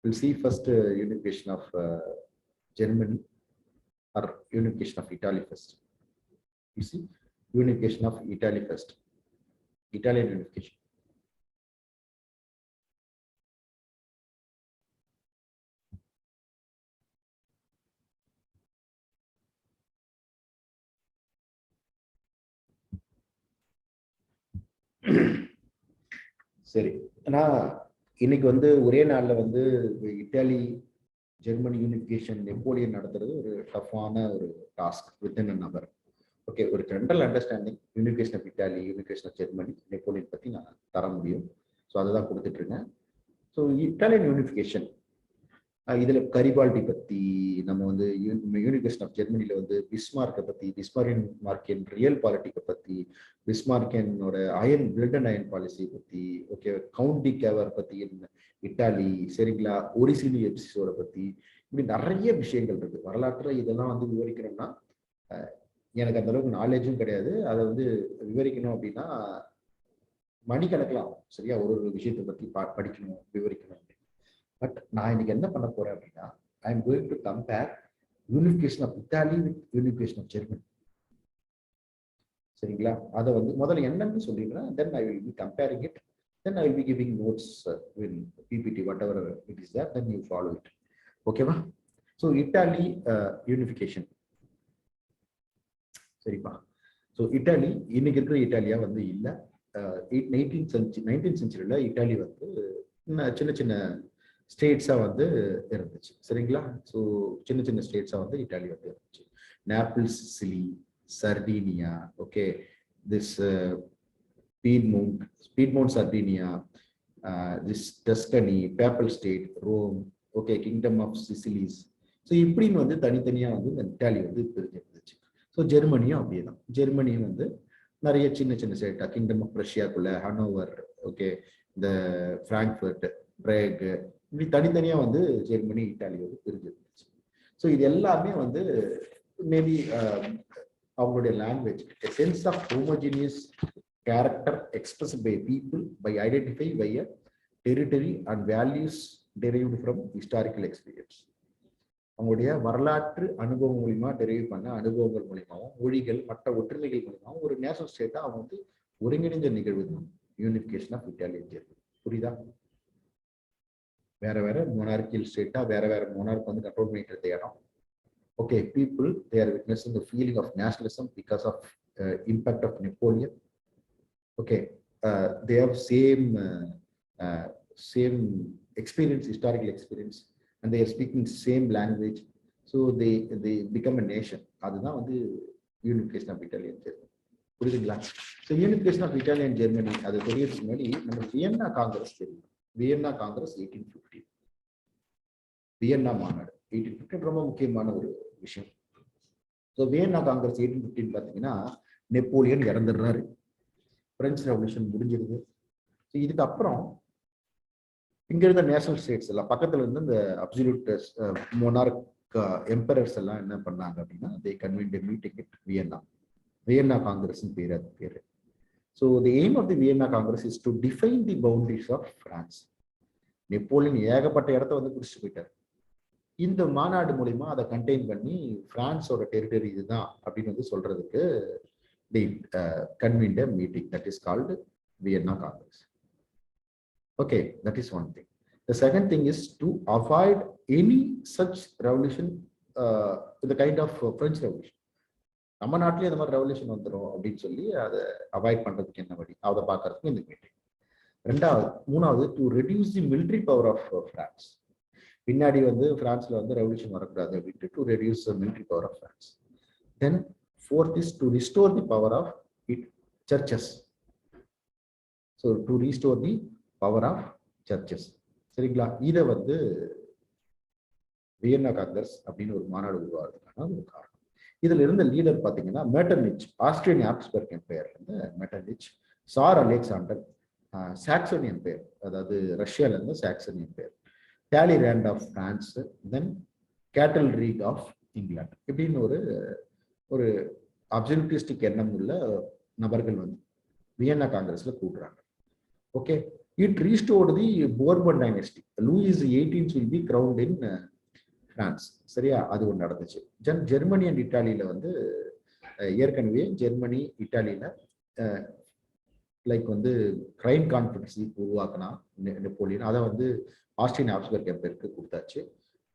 We'll see first unification of Germany or unification of Italy first. You see, unification of Italy first. Italian unification. சரி, நான் இன்னைக்கு வந்து ஒரே நாள்ல வந்து Italy Germany unification Napoleon நடத்துறது ஒரு டஃப்பான ஒரு task within an hour. Okay, ஒரு general understanding unification of Italy, unification of Germany, Napoleon பற்றி நான் தர முடியும். ஸோ அதை தான் கொடுத்துட்டு இருக்கேன். ஸோ இட்டாலியன் யூனிஃபிகேஷன், இதில் கரிபால்டி பற்றி நம்ம வந்து யூனிஃபிகேஷன் ஆஃப் ஜெர்மனியில் வந்து பிஸ்மார்க்கை பற்றி, பிஸ்மார்க்கின் ரியல் பாலிட்டிக்கை பற்றி, பிஸ்மார்க்கினோட பிளட் அண்ட் அயன் பாலிசியை பற்றி, ஓகே, கவுண்டி கேவர் பற்றி இட்டாலி, சரிங்களா, ஒரிசிலி எபிசோட பற்றி, இப்படி நிறைய விஷயங்கள் இருக்கு வரலாற்றில். இதெல்லாம் வந்து விவரிக்கணும்னா எனக்கு அந்த அளவுக்கு நாலேஜும் கிடையாது. அதை வந்து விவரிக்கணும் அப்படின்னா மணிக்கணக்கில் ஆகும். சரியா? ஒரு விஷயத்தை பற்றி படிக்கணும், விவரிக்கணும். பட் நான் இன்னைக்கு என்ன பண்ண போறேன் அப்படின்னா, I am going to compare unification of Italy with unification of Germany. சரிங்களா? அதை வந்து முதல்ல என்னன்னு சொல்லிடுறேன். Then I will be comparing it. Then I will be giving notes in PPT, whatever it is there, then you follow it. Okay va? So Italy unification. சரிப்பா. So Italy இன்னைக்கு இருக்கிற Italia வந்து இல்லை. 19th centuryல இட்டாலி வந்து சின்ன சின்ன ஸ்டேட்ஸா வந்து இருந்துச்சு. சரிங்களா? ஸோ சின்ன சின்ன ஸ்டேட்ஸா வந்து இட்டாலி வந்து இருந்துச்சு. Naples, Sicily, Sardinia, okay, this Piedmont, Sardinia, this Tuscany, Papal State, Rome, okay, Kingdom of Sicilies. So இப்படின்னு வந்து தனித்தனியாக வந்து இந்த இட்டாலி வந்து பிரிஞ்சிருந்துச்சு. ஸோ ஜெர்மனியும் அப்படியே தான். ஜெர்மனியும் வந்து நிறைய சின்ன சின்ன ஸ்டேட்டா, கிங்டம் ஆஃப் ரஷ்யாக்குள்ள ஹனோவர், ஓகே, இந்த ஃப்ராங்க்ஃபர்ட், பிரேக், இப்படி தனித்தனியா வந்து ஜெர்மனி இட்டாலி வந்து பிரிஞ்சிருந்துச்சு. ஸோ இது எல்லாமே வந்து மேபி அவங்களுடைய language sense of homogeneous character expressed by people by identify by a territory and values derived from historical experience. அவங்களுடைய வரலாற்று அனுபவம் மூலியமா டெரைவ் பண்ண அனுபவங்கள் மூலியமாவும் மொழிகள் மற்ற ஒற்றுமைகள் மூலியமாவும் ஒரு நேஷனல் ஸ்டேட்டா அவங்க வந்து ஒருங்கிணைந்த நிகழ்வு தான் யூனிஃபிகேஷன் ஆஃப் இட்டாலியன் ஜெர்மனி. புரியுதா? வேற வேற மொனார்கியல் ஸ்டேட்டா வேற வேற மொனார்க் வந்து கண்ட்ரோல் பண்ணிட்டு இருந்த இடம். Okay, people they are witnessing the feeling of nationalism because of impact of Napoleon. Okay, they have same experience, historical experience, and they are speaking same language, so they become a nation. அதுதான் வந்து unification of Italian Germany. புரியுதுங்களா? So unification of Italian Germany அது தெரியறதுக்கு முன்னாடி நம்ம Vienna Congress தெரியும். Vienna Congress 1850, Vienna மாநாடு 1850 ரொம்ப முக்கியமான ஒரு விஷயம். ஸோ வியன்னா காங்கிரஸ் 1815 பார்த்தீங்கன்னா நெப்போலியன் இறந்துடுறாரு, பிரெஞ்சு ரெவல்யூஷன் முடிஞ்சிருது. ஸோ இதுக்கப்புறம் இங்க இருந்த நேஷனல் ஸ்டேட்ஸ் எல்லாம் பக்கத்துல இருந்து இந்த அப்சல்யூட் மொனார்க் எம்பரர்ஸ் எல்லாம் என்ன பண்ணாங்க அப்படின்னா they convened meeting it Vienna. Vienna Congress பேரு, அது பேரு. So the aim of the Vienna Congress is to define the boundaries of France. Napoleon ஏகப்பட்ட இடத்த வந்து பிடிச்சிட்டு போயிட்டார். இந்த மாநாடு மூலியமா அதை கண்டெயின் பண்ணி பிரான்ஸோட டெரிட்டரி இதுதான் அப்படின்னு வந்து சொல்றதுக்கு they convened a meeting that is called Vienna Congress. Okay, that is one thing. The second thing is to avoid any such revolution, the kind of French Revolution. நம்ம நாட்டிலே இந்த மாதிரி ரெவல்யூஷன் வந்துடும் அப்படின்னு சொல்லி அதை அவாய்ட் பண்றதுக்கு என்ன வழி அதை பார்க்கறதுக்கு இந்த மீட்டிங். மூணாவது to reduce the military power of France. பின்னாடி வந்து பிரான்ஸ்ல வந்து ரெவல்யூஷன் வரக்கூடாது அப்படின்ட்டு to reduce the military power of France. Then fourth is to restore the power of churches. So to restore the power of churches. சரிங்களா? இதை வந்து Vienna Congress அப்படின்னு ஒரு மாநாடு உருவாகிறதுக்கான ஒரு காரணம். இதுல இருந்த லீடர் பாத்தீங்கன்னா மெட்டர்னிச், ஆஸ்திரியன் ஆப்ஸ்பர்க் எம்பையர் இருந்து Metternich, Tsar Alexander, Saxon empire அதாவது ரஷ்யால இருந்து Saxon empire, Talleyrand of France, then Castlereagh of England. இப்படின்னு ஒரு அப்சல்யூட்டிஸ்டிக் எண்ணம் உள்ள நபர்கள் வந்து வியன்னா காங்கிரஸ்ல கூடுறாங்க. Okay, it restored the Bourbon dynasty. Louis 18 will be crowned in France. சரியா? அது ஒன்று நடந்துச்சு. ஜெர்மனி அண்ட் இட்டாலியில வந்து ஏற்கனவே ஜெர்மனி இட்டாலியில லைக் வந்து கிரைம் கான்ஃபரன்ஸ் உருவாக்கினா நெப்போலியன், அதை வந்து ஆஸ்திரியன் ஆப்ஸ்பர்க் எம்பையருக்கு கொடுத்தாச்சு.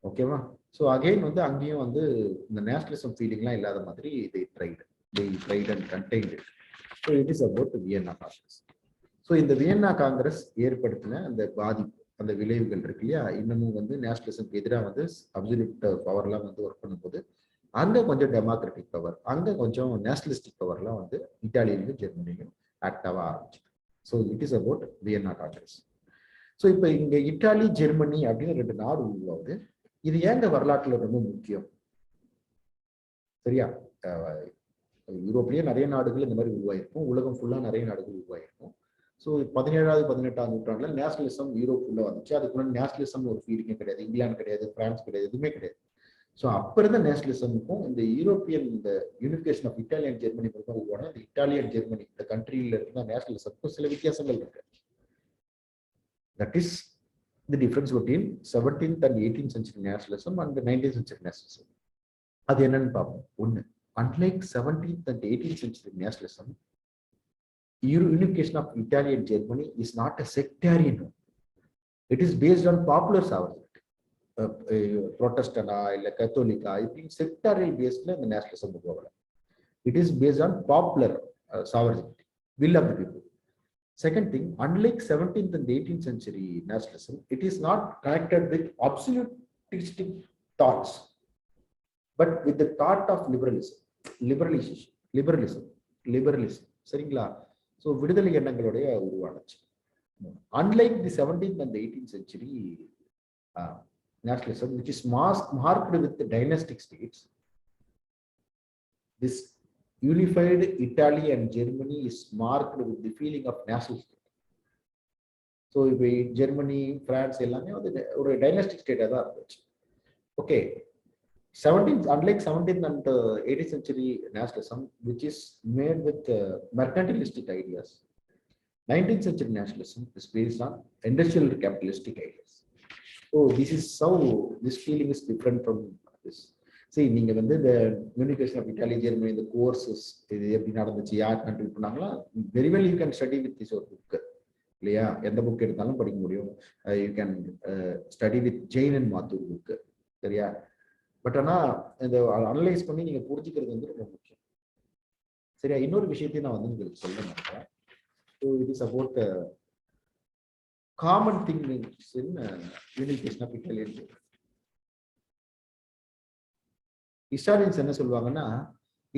ஓகேவா? ஸோ அகெயின் வந்து அங்கேயும் வந்து இந்த நேஷனலிசம் ஃபீலிங்லாம் இல்லாத மாதிரி they tried and contained it. So it is about Vienna Congress. So இந்த வியன்னா காங்கிரஸ் ஏற்படுத்தின அந்த பாதிப்பு, அந்த விளைவுகள் இருக்கு இல்லையா, இன்னமும் வந்து நேஷனலிசம்க்கு எதிராக வந்து அப்சல்யூட் பவர்லாம் வந்து ஒர்க் பண்ணும்போது அங்கே கொஞ்சம் டெமோக்ராட்டிக் பவர், அங்கே கொஞ்சம் நேஷனலிஸ்டிக் பவர்லாம் வந்து இட்டாலியிலையும் ஜெர்மனிலையும் ஆக்டாக ஆரம்பிச்சு. So it is about Vienna Congress. So இப்போ இங்கே இட்டாலி ஜெர்மனி அப்படின்னு 2 நாடு உருவாகுது. இது ஏங்க வரலாற்றுல ரொம்ப முக்கியம்? சரியா? யூரோப்லயே நிறைய நாடுகள் இந்த மாதிரி உருவாயிருக்கும், உலகம் ஃபுல்லா நிறைய நாடுகள் உருவாயிருக்கும். ஸோ 17வது 18ஆம் நூற்றாண்டுல நேஷனலிசம் யூரோப் ஃபுல்லா வந்துச்சு. அதுக்கு முன்னாடி நேஷனலிசம் ஒரு ஃபீலிங்கே கிடையாது, இங்கிலாந்து கிடையாது, பிரான்ஸ் கிடையாது, எதுவுமே கிடையாது. ஸோ அப்ப இருந்த நேஷனலிசமுக்கும் இந்த யூரோப்பியன் இந்த யூனிஃபிகேஷன் ஆஃப் இட்டாலியன் ஜெர்மனி மூலமா உருவான இந்த இட்டாலியன் ஜெர்மனி இந்த கண்ட்ரியில இருந்த நேஷனலிசமுக்கும் சில வித்தியாசங்கள் இருக்கு. That is the difference between 17th and 18th century nationalism and the 19th century nationalism. அது என்னன்னு பார்ப்போம். ஒன்று, unlike 17th and 18th century nationalism, unification of Italy and Germany is not a sectarian one. It is based on popular sovereignty. Protestant இல்ல கத்தோலிக்கா இப்படி sectarian basedல இந்த nationalism உருவாகல. It is based on popular sovereignty, will of the people. Second thing, unlike 17th and 18th century nationalism, it is not connected with absolutistic thoughts, but with the thought of liberalism. சரிங்களா? So விடுதலை எண்ணங்களுடைய உருவானச்சு. Unlike the 17th and the 18th century nationalism, which is marked with the dynastic states, this unified Italy and Germany is marked with the feeling of national state. So இப்போ Germany, France எல்லாமே வந்து ஒரு டைனஸ்டிக் ஸ்டேட்டாக தான் இருந்துச்சு. Okay, 17th, unlike 17th and 18th century nationalism, which is made with mercantilistic ideas, 19th century nationalism is based on industrial capitalistic ideas. So this is how this feeling is different from this. See, நீங்க வந்து இந்த unification of Italy, Germany, இந்த courses இது எப்படி நடந்துச்சு, யார் contribute பண்ணாங்களா, very well you can study with this ஒரு புக் இல்லையா? எந்த புக் எடுத்தாலும் படிக்க முடியும். You can study with Jain and Mathur book, சரியா? பட் ஆனால் இந்த அனலைஸ் பண்ணி நீங்க புரிஞ்சுக்கிறது வந்து ரொம்ப முக்கியம், சரியா? இன்னொரு விஷயத்தையும் நான் வந்து உங்களுக்கு சொல்ல மாட்டேன். So it is about common things in unification of Italian. Historians என்ன சொல்லுவாங்கன்னா,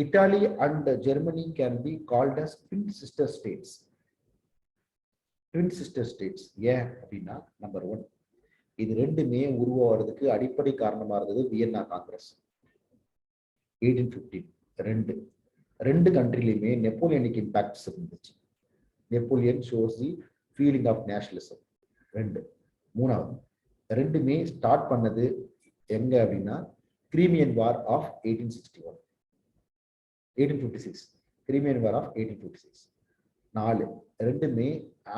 Italy and Germany can be called as twin sister states. Twin sister states ஏன் அப்படின்னா, நம்பர் 1, இது ரெண்டுமே உருவாகிறதுக்கு அடிப்படை காரணமா இருந்தது வியன்னா காங்கிரஸ் 1815. ரெண்டு கண்ட்ரிலையுமே நெப்போலியனிக் இம்பாக்ட்ஸ் இருந்துச்சு. Napoleon shows the feeling of nationalism. 3வது, ரெண்டுமே ஸ்டார்ட் பண்ணது எங்க அப்படின்னா, Crimean war of 1856. Crimean war of 1856. 4, ரெண்டுமே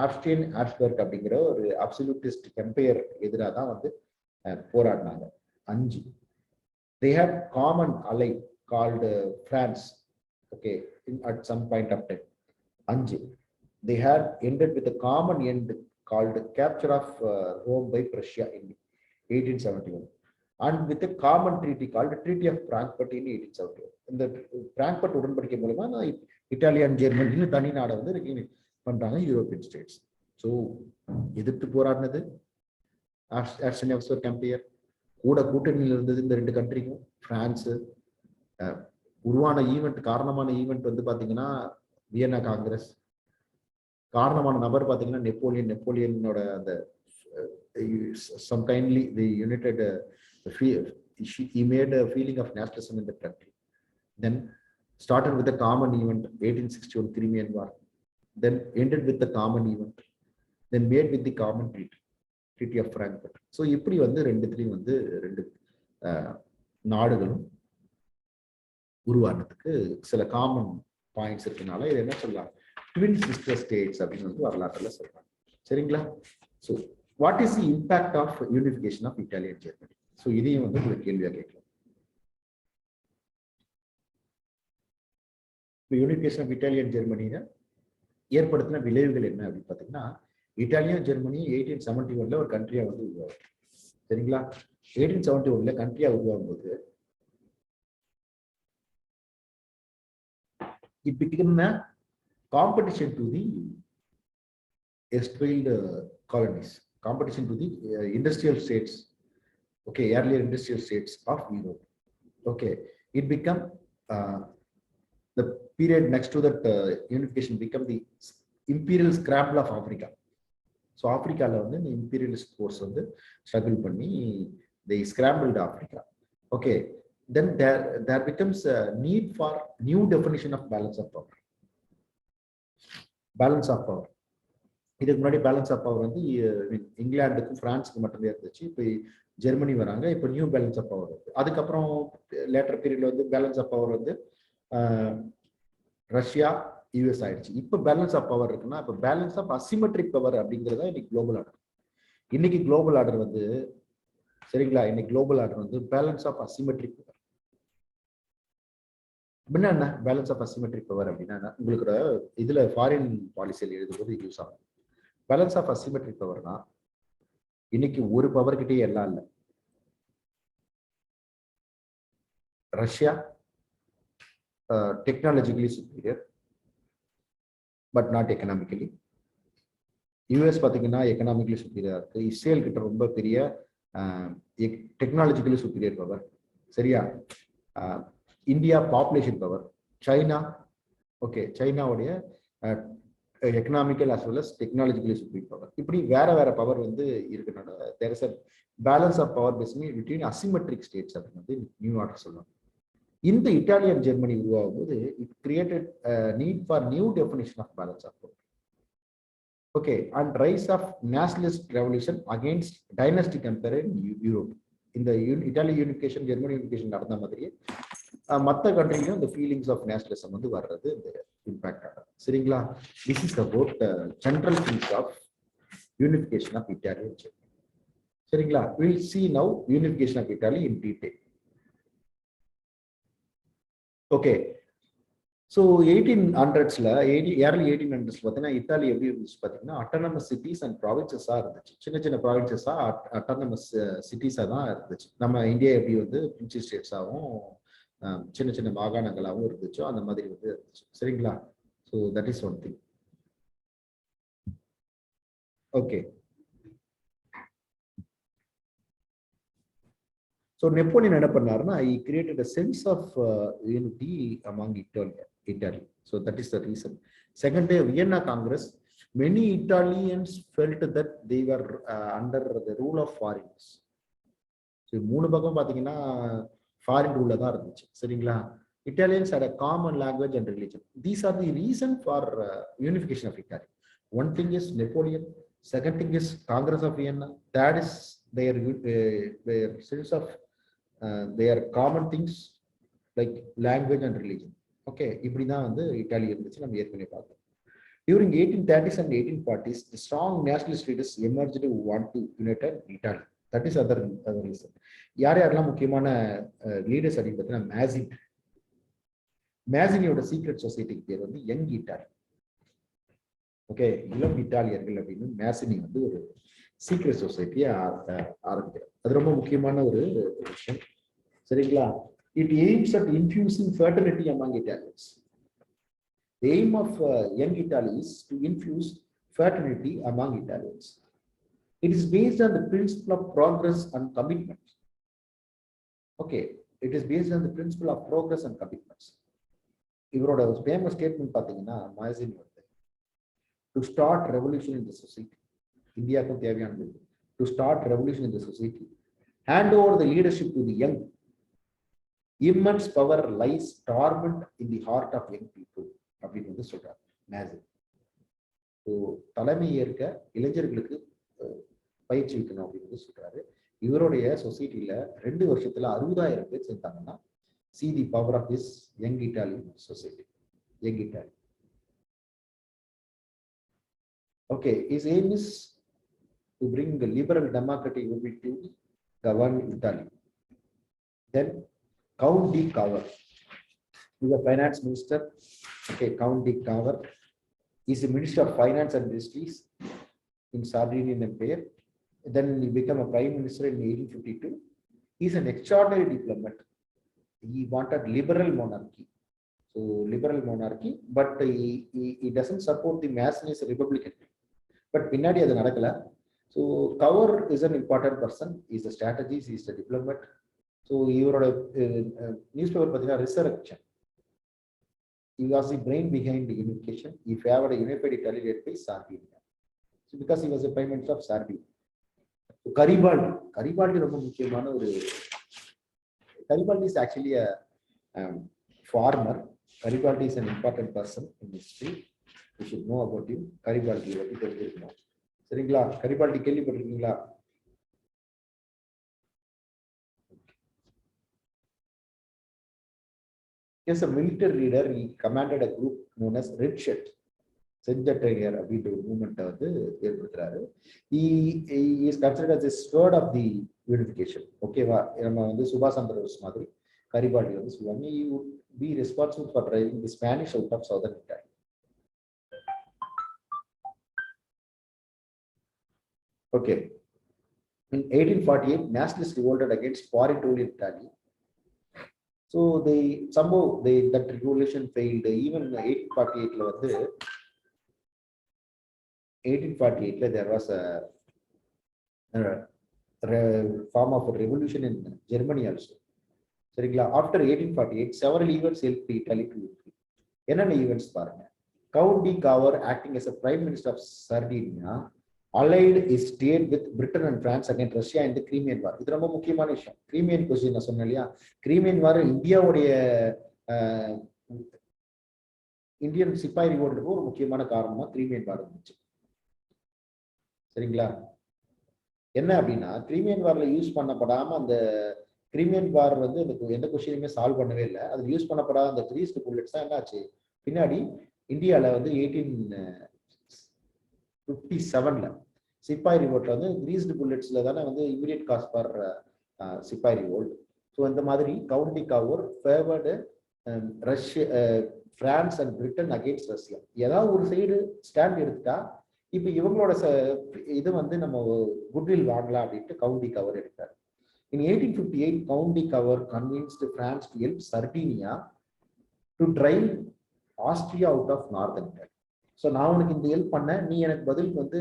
ஆப்ஸ்டியன் ஆப்ஸ்பர்க் அப்படிங்கிற ஒரு அப்சல்யூட்டிஸ்ட் எம்பையர் எதிராக தான் வந்து போராடினாங்க. 5, they had common ally called France, okay, at some point of time. 5, they had ended with a common end called capture of Rome by Prussia in 1871, and with a common treaty called Treaty of Frankfurt in 1871. இந்த Frankfurt உடன்படிக்கை மூலமா Italy and Germany தனி நாடை வந்து பண்றாங்க European states. So எதிர்த்து போராடினது ஆப்ஸ்டியன் ஆப்ஸ்பர்க் empire. கூட கூட்டணியில் இருந்தது இந்த ரெண்டு கண்ட்ரிக்கும் பிரான்ஸ். உருவான ஈவெண்ட், காரணமான ஈவெண்ட் வந்து பாத்தீங்கன்னா வியன்னா காங்கிரஸ். காரணமான நபர் பாத்தீங்கன்னா நெப்போலியனோட அந்த some kindly they united he made a feeling of nationalism in the country. Then started with a common event 1861 Crimean War, then ended with the common event, then made with the common treaty of Frankfurt. So இப்படி வந்து ரெண்டுத்துலயும் வந்து ரெண்டு நாடுகளும் உருவானதுக்கு சில common points இருக்கனால இது என்ன சொல்லலாம், ட்வின் சிஸ்டர் ஸ்டேட்ஸ் அப்படின்னு வந்து வரலாற்றுல சொல்றாங்க. சரிங்களா? So what is the impact of unification of Italy and Germany? So இதையும் வந்து ஒரு கேள்வியா கேட்கலாம். யூனிஃபிகேஷன் ஆஃப் இட்டாலி அண்ட் ஜெர்மனியில ஏற்படுத்தின விளைவுகள் என்ன அப்படின்னு பார்த்தீங்கன்னா, இட்டாலியும் ஜெர்மனி 1871 ஒரு கண்ட்ரியா வந்து உருவாகும். சரிங்களா? 1871 கண்ட்ரியா உருவாகும் போது it became a competition to the erstwhile colonies, competition to the industrial states, okay, earlier industrial states of Europe. Okay, it become the period next to that unification become the imperial scramble of Africa. So Africa la வந்து imperialist force வந்து struggle பண்ணி they scrambled Africa. Okay, then there becomes a need for new definition of balance of power. Balance of power, இதுக்கு முன்னாடி balance of power வந்து இங்கிலாந்துக்கும் பிரான்ஸுக்கு மட்டுமே இருந்துச்சு. இப்போ Germany வராங்க, இப்போ நியூ பேலன்ஸ் ஆஃப் பவர் இருக்கு. அதுக்கப்புறம் லேட்டர் பீரியட்ல வந்து பேலன்ஸ் ஆஃப் பவர் வந்து ரஷ்யா, யூஎஸ் ஆயிடுச்சு. இப்போ பேலன்ஸ் ஆஃப் பவர் இருக்குன்னா, இப்போ பேலன்ஸ் ஆஃப் அசிமெட்ரிக் பவர் அப்படிங்கிறதா இன்னைக்கு குளோபல் ஆர்டர். இன்னைக்கு குளோபல் ஆர்டர் வந்து, சரிங்களா, இன்னைக்கு குளோபல் ஆர்டர் வந்து பேலன்ஸ் ஆஃப் அசிமெட்ரிக் பவர். அப்படின்னா என்ன பேலன்ஸ் ஆஃப் அசிமெட்ரிக் பவர் அப்படின்னா, உங்களுக்கு இதுல ஃபாரின் பாலிசியில் எழுதும்போது யூஸ் ஆகும். பேலன்ஸ் ஆஃப் அசிமெட்ரிக் பவர்னா, இன்னைக்கு ஒரு பவர் கிட்டே எல்லாம் இல்லை. Russia technologically superior but not economically. US பார்த்தீங்கன்னா எக்கனாமிக்கலி சுப்பீரியரா இருக்கு. இஸ்ரேல் கிட்ட ரொம்ப பெரிய டெக்னாலஜிக்கலி சுப்பீரியர் பவர். சரியா? India population power. China, okay, சைனாவுடைய economical as well as technologically superior power. இப்படி வேற வேற பவர் வந்து இருக்குனால there is a balance of power between asymmetric states அப்படின்னு வந்து நியூ ஆர்டர் சொல்லுவாங்க. இந்த இட்டாலியன் ஜெர்மனி உருவாகும் போது it created need for new definition of balance of power. Okay, and rise of nationalist revolution against dynastic empire in Europe. இந்த Italy unification, Germany unification நடந்த மாதிரியே மற்ற கண்ட்ரிலையும் இந்த ஃபீலிங்ஸ் ஆஃப் நேஷனலிசம் வந்து வர்றது இந்த இம்பாக்ட் ஆகும். சரிங்களா? This is about general things of unification of Italy. சரிங்களா? Will see now unification of Italy in detail. Okay, so 1800ஸ்ல ஏர்லி 1800s பார்த்தீங்கன்னா இத்தாலி எப்படி இருந்துச்சு பார்த்தீங்கன்னா அட்டானமஸ் சிட்டிஸ் அண்ட் ப்ராவின்சஸாக இருந்துச்சு. சின்ன சின்ன ப்ராவின்சஸாக அட்டானமஸ் சிட்டிஸாக தான் இருந்துச்சு. நம்ம இந்தியா எப்படி வந்து பிரின்சி ஸ்டேட்ஸாகவும் சின்ன சின்ன மாகாணங்களாகவும் இருந்துச்சோ அந்த மாதிரி வந்து இருந்துச்சு. சரிங்களா? So that is one thing. Okay, so Napoleon என்ன பண்ணாருன்னா he created a sense of unity among Italy. So that is the reason. Second day, Vienna Congress, many Italians felt that they were under the rule of foreigners. So மூணு பக்கம் பார்த்தீங்கன்னா foreign ரூல்ல தான் இருந்துச்சு. சரிங்களா? Italians had a common language and religion. These are the reason for unification of Italy. One thing is Napoleon. Second thing is Congress of Vienna. That is their sense of their common things like language and religion. Okay, இப்படி தான் வந்து Italy இருந்துச்சு. நம்ம ஏற்கனவே பார்த்தோம். During 1830s and 1840s, the strong nationalist leaders emerged to want to unite Italy. That is other reason. யார் யாரெல்லாம் முக்கியமான லீடர்ஸ் அப்படின்னு பார்த்தீங்கன்னா மேசினியோட சீக்ரெட் சொசைட்டிக்கு பேர் வந்து யங் இட்டாலி. ஓகே, இளம் இட்டாலியர்கள் அப்படின்னு மேசினி வந்து ஒரு சீக்ரெட் சொசைட்டியை ஆரம்பிக்கிறார். அது ரொம்ப முக்கியமான ஒரு விஷயம். சரிங்களா? It aims at infusing fraternity among Italians. The aim of young Italy is to infuse fraternity among Italians. It is based on the principle of progress and commitment. Okay, it is based on the principle of progress and commitments. இவரோட famous statement பார்த்தீங்கன்னா மேசினி வந்து to start revolution in the society. இந்தியாவுக்கும் தேவையானது to start revolution in the society, hand over the leadership to the young. Immense power lies dormant in the heart of young people அப்படின்னு வந்து சொல்றாரு மேசினி. So தலைமை ஏற்க இளைஞர்களுக்கு பயிற்சி வைக்கணும் அப்படின்னு சொல்றாரு. இவருடைய சொசைட்டில 2 வருஷத்துல 60,000 பேர் சேர்ந்தாங்கன்னா see the power of this young Italian society, young Italy. Okay, his aim is to bring the liberal democratic movement to govern Italy. Then Count di Cavour is a finance minister. Okay, Count di Cavour is a minister of finance and industries in Sardinian Empire. Then he became a prime minister in 1852. He is an extraordinary diplomat. He wanted liberal monarchy. So liberal monarchy, but he doesn't support the Masonist Republican. But பின்னாடி அது நடக்கல. So Cavour is an important person. He is a strategist, he is a diplomat. So இவரோட news paper பார்த்தீங்கன்னா resurrection. He was the brain behind the unification. He favored a unified Italy led by Sardinia. So because he was a prime minister of Sardinia. So Garibaldi ரொம்ப முக்கியமான ஒரு Garibaldi is actually a farmer. Garibaldi is an important person in history. You should know about him. Garibaldi பத்தி தெரிஞ்சிருக்கணும். சரிங்களா? Garibaldi கேள்விப்பட்டிருக்கீங்களா? He is a military leader. He commanded a group known as Red Shirt. செஞ்சட்டையர் அப்படின்ற ஒரு மூமெண்ட்டை வந்து ஏற்படுத்துறாரு. He is considered as a steward of the unification. ஓகேவா? நம்ம வந்து சுபாஷ் சந்திர போஸ் மாதிரி கரிபால்டி வந்து சொல்லுவாங்க. He would be responsible for driving the Spanish out of southern Italy. Okay. In 1848, nationalists revolted against foreign rule in Italy. So that revolution failed. Even 1848 வந்து 1848 there was a form of a revolution in Germany also. சரிங்களா? After 1848, several events helped Italy to unite. என்னென்ன events பாருங்க. Count di Cavour, acting as a prime minister of Sardinia, allied his state with Britain and France against Russia in the Crimean War. இது ரொம்ப முக்கியமான விஷயம். Crimean question நான் சொன்னேன் இல்லையா? Crimean வார் இந்தியாவுடைய இந்தியன் சிப்பாய் ரிவோல்ட்டுக்கு ஒரு முக்கியமான காரணமா கிரீமியன் வார் இருந்துச்சு. சரிங்களா? என்ன அப்படின்னா கிரீமியன் வார்ல யூஸ் பண்ணப்படாம அந்த கிரீமியன் வார் வந்து எந்த கொஸ்டினுமே சால்வ் பண்ணவே இல்லை. அது யூஸ் பண்ணப்படாத அந்த கிரீஸ்டு புல்லட்ஸ் தான் என்னாச்சு பின்னாடி இந்தியாவில் வந்து 1857ல சிப்பாய் ரிவோல்ட்ல வந்து கிரீஸ்டு புல்லட்ஸ்ல தானே வந்து இமீடியட் காஸ் ஃபார் சிப்பாய் ரிவோல்ட். ஸோ இந்த மாதிரி county Kaur favoured Russia, France and Britain against Russia. ஏதாவது ஒரு சைடு ஸ்டாண்ட் எடுத்துட்டா இப்போ இவங்களோட இது வந்து நம்ம குட்வில் வாங்கலாம் அப்படின்ட்டு கவுண்டி கவர் எடுத்தார். In 1858, Count de Cavour convinced France to help Sardinia to drive Austria out of northern Italy. So நான் உனக்கு இந்த ஹெல்ப் பண்ண, நீ எனக்கு பதில் வந்து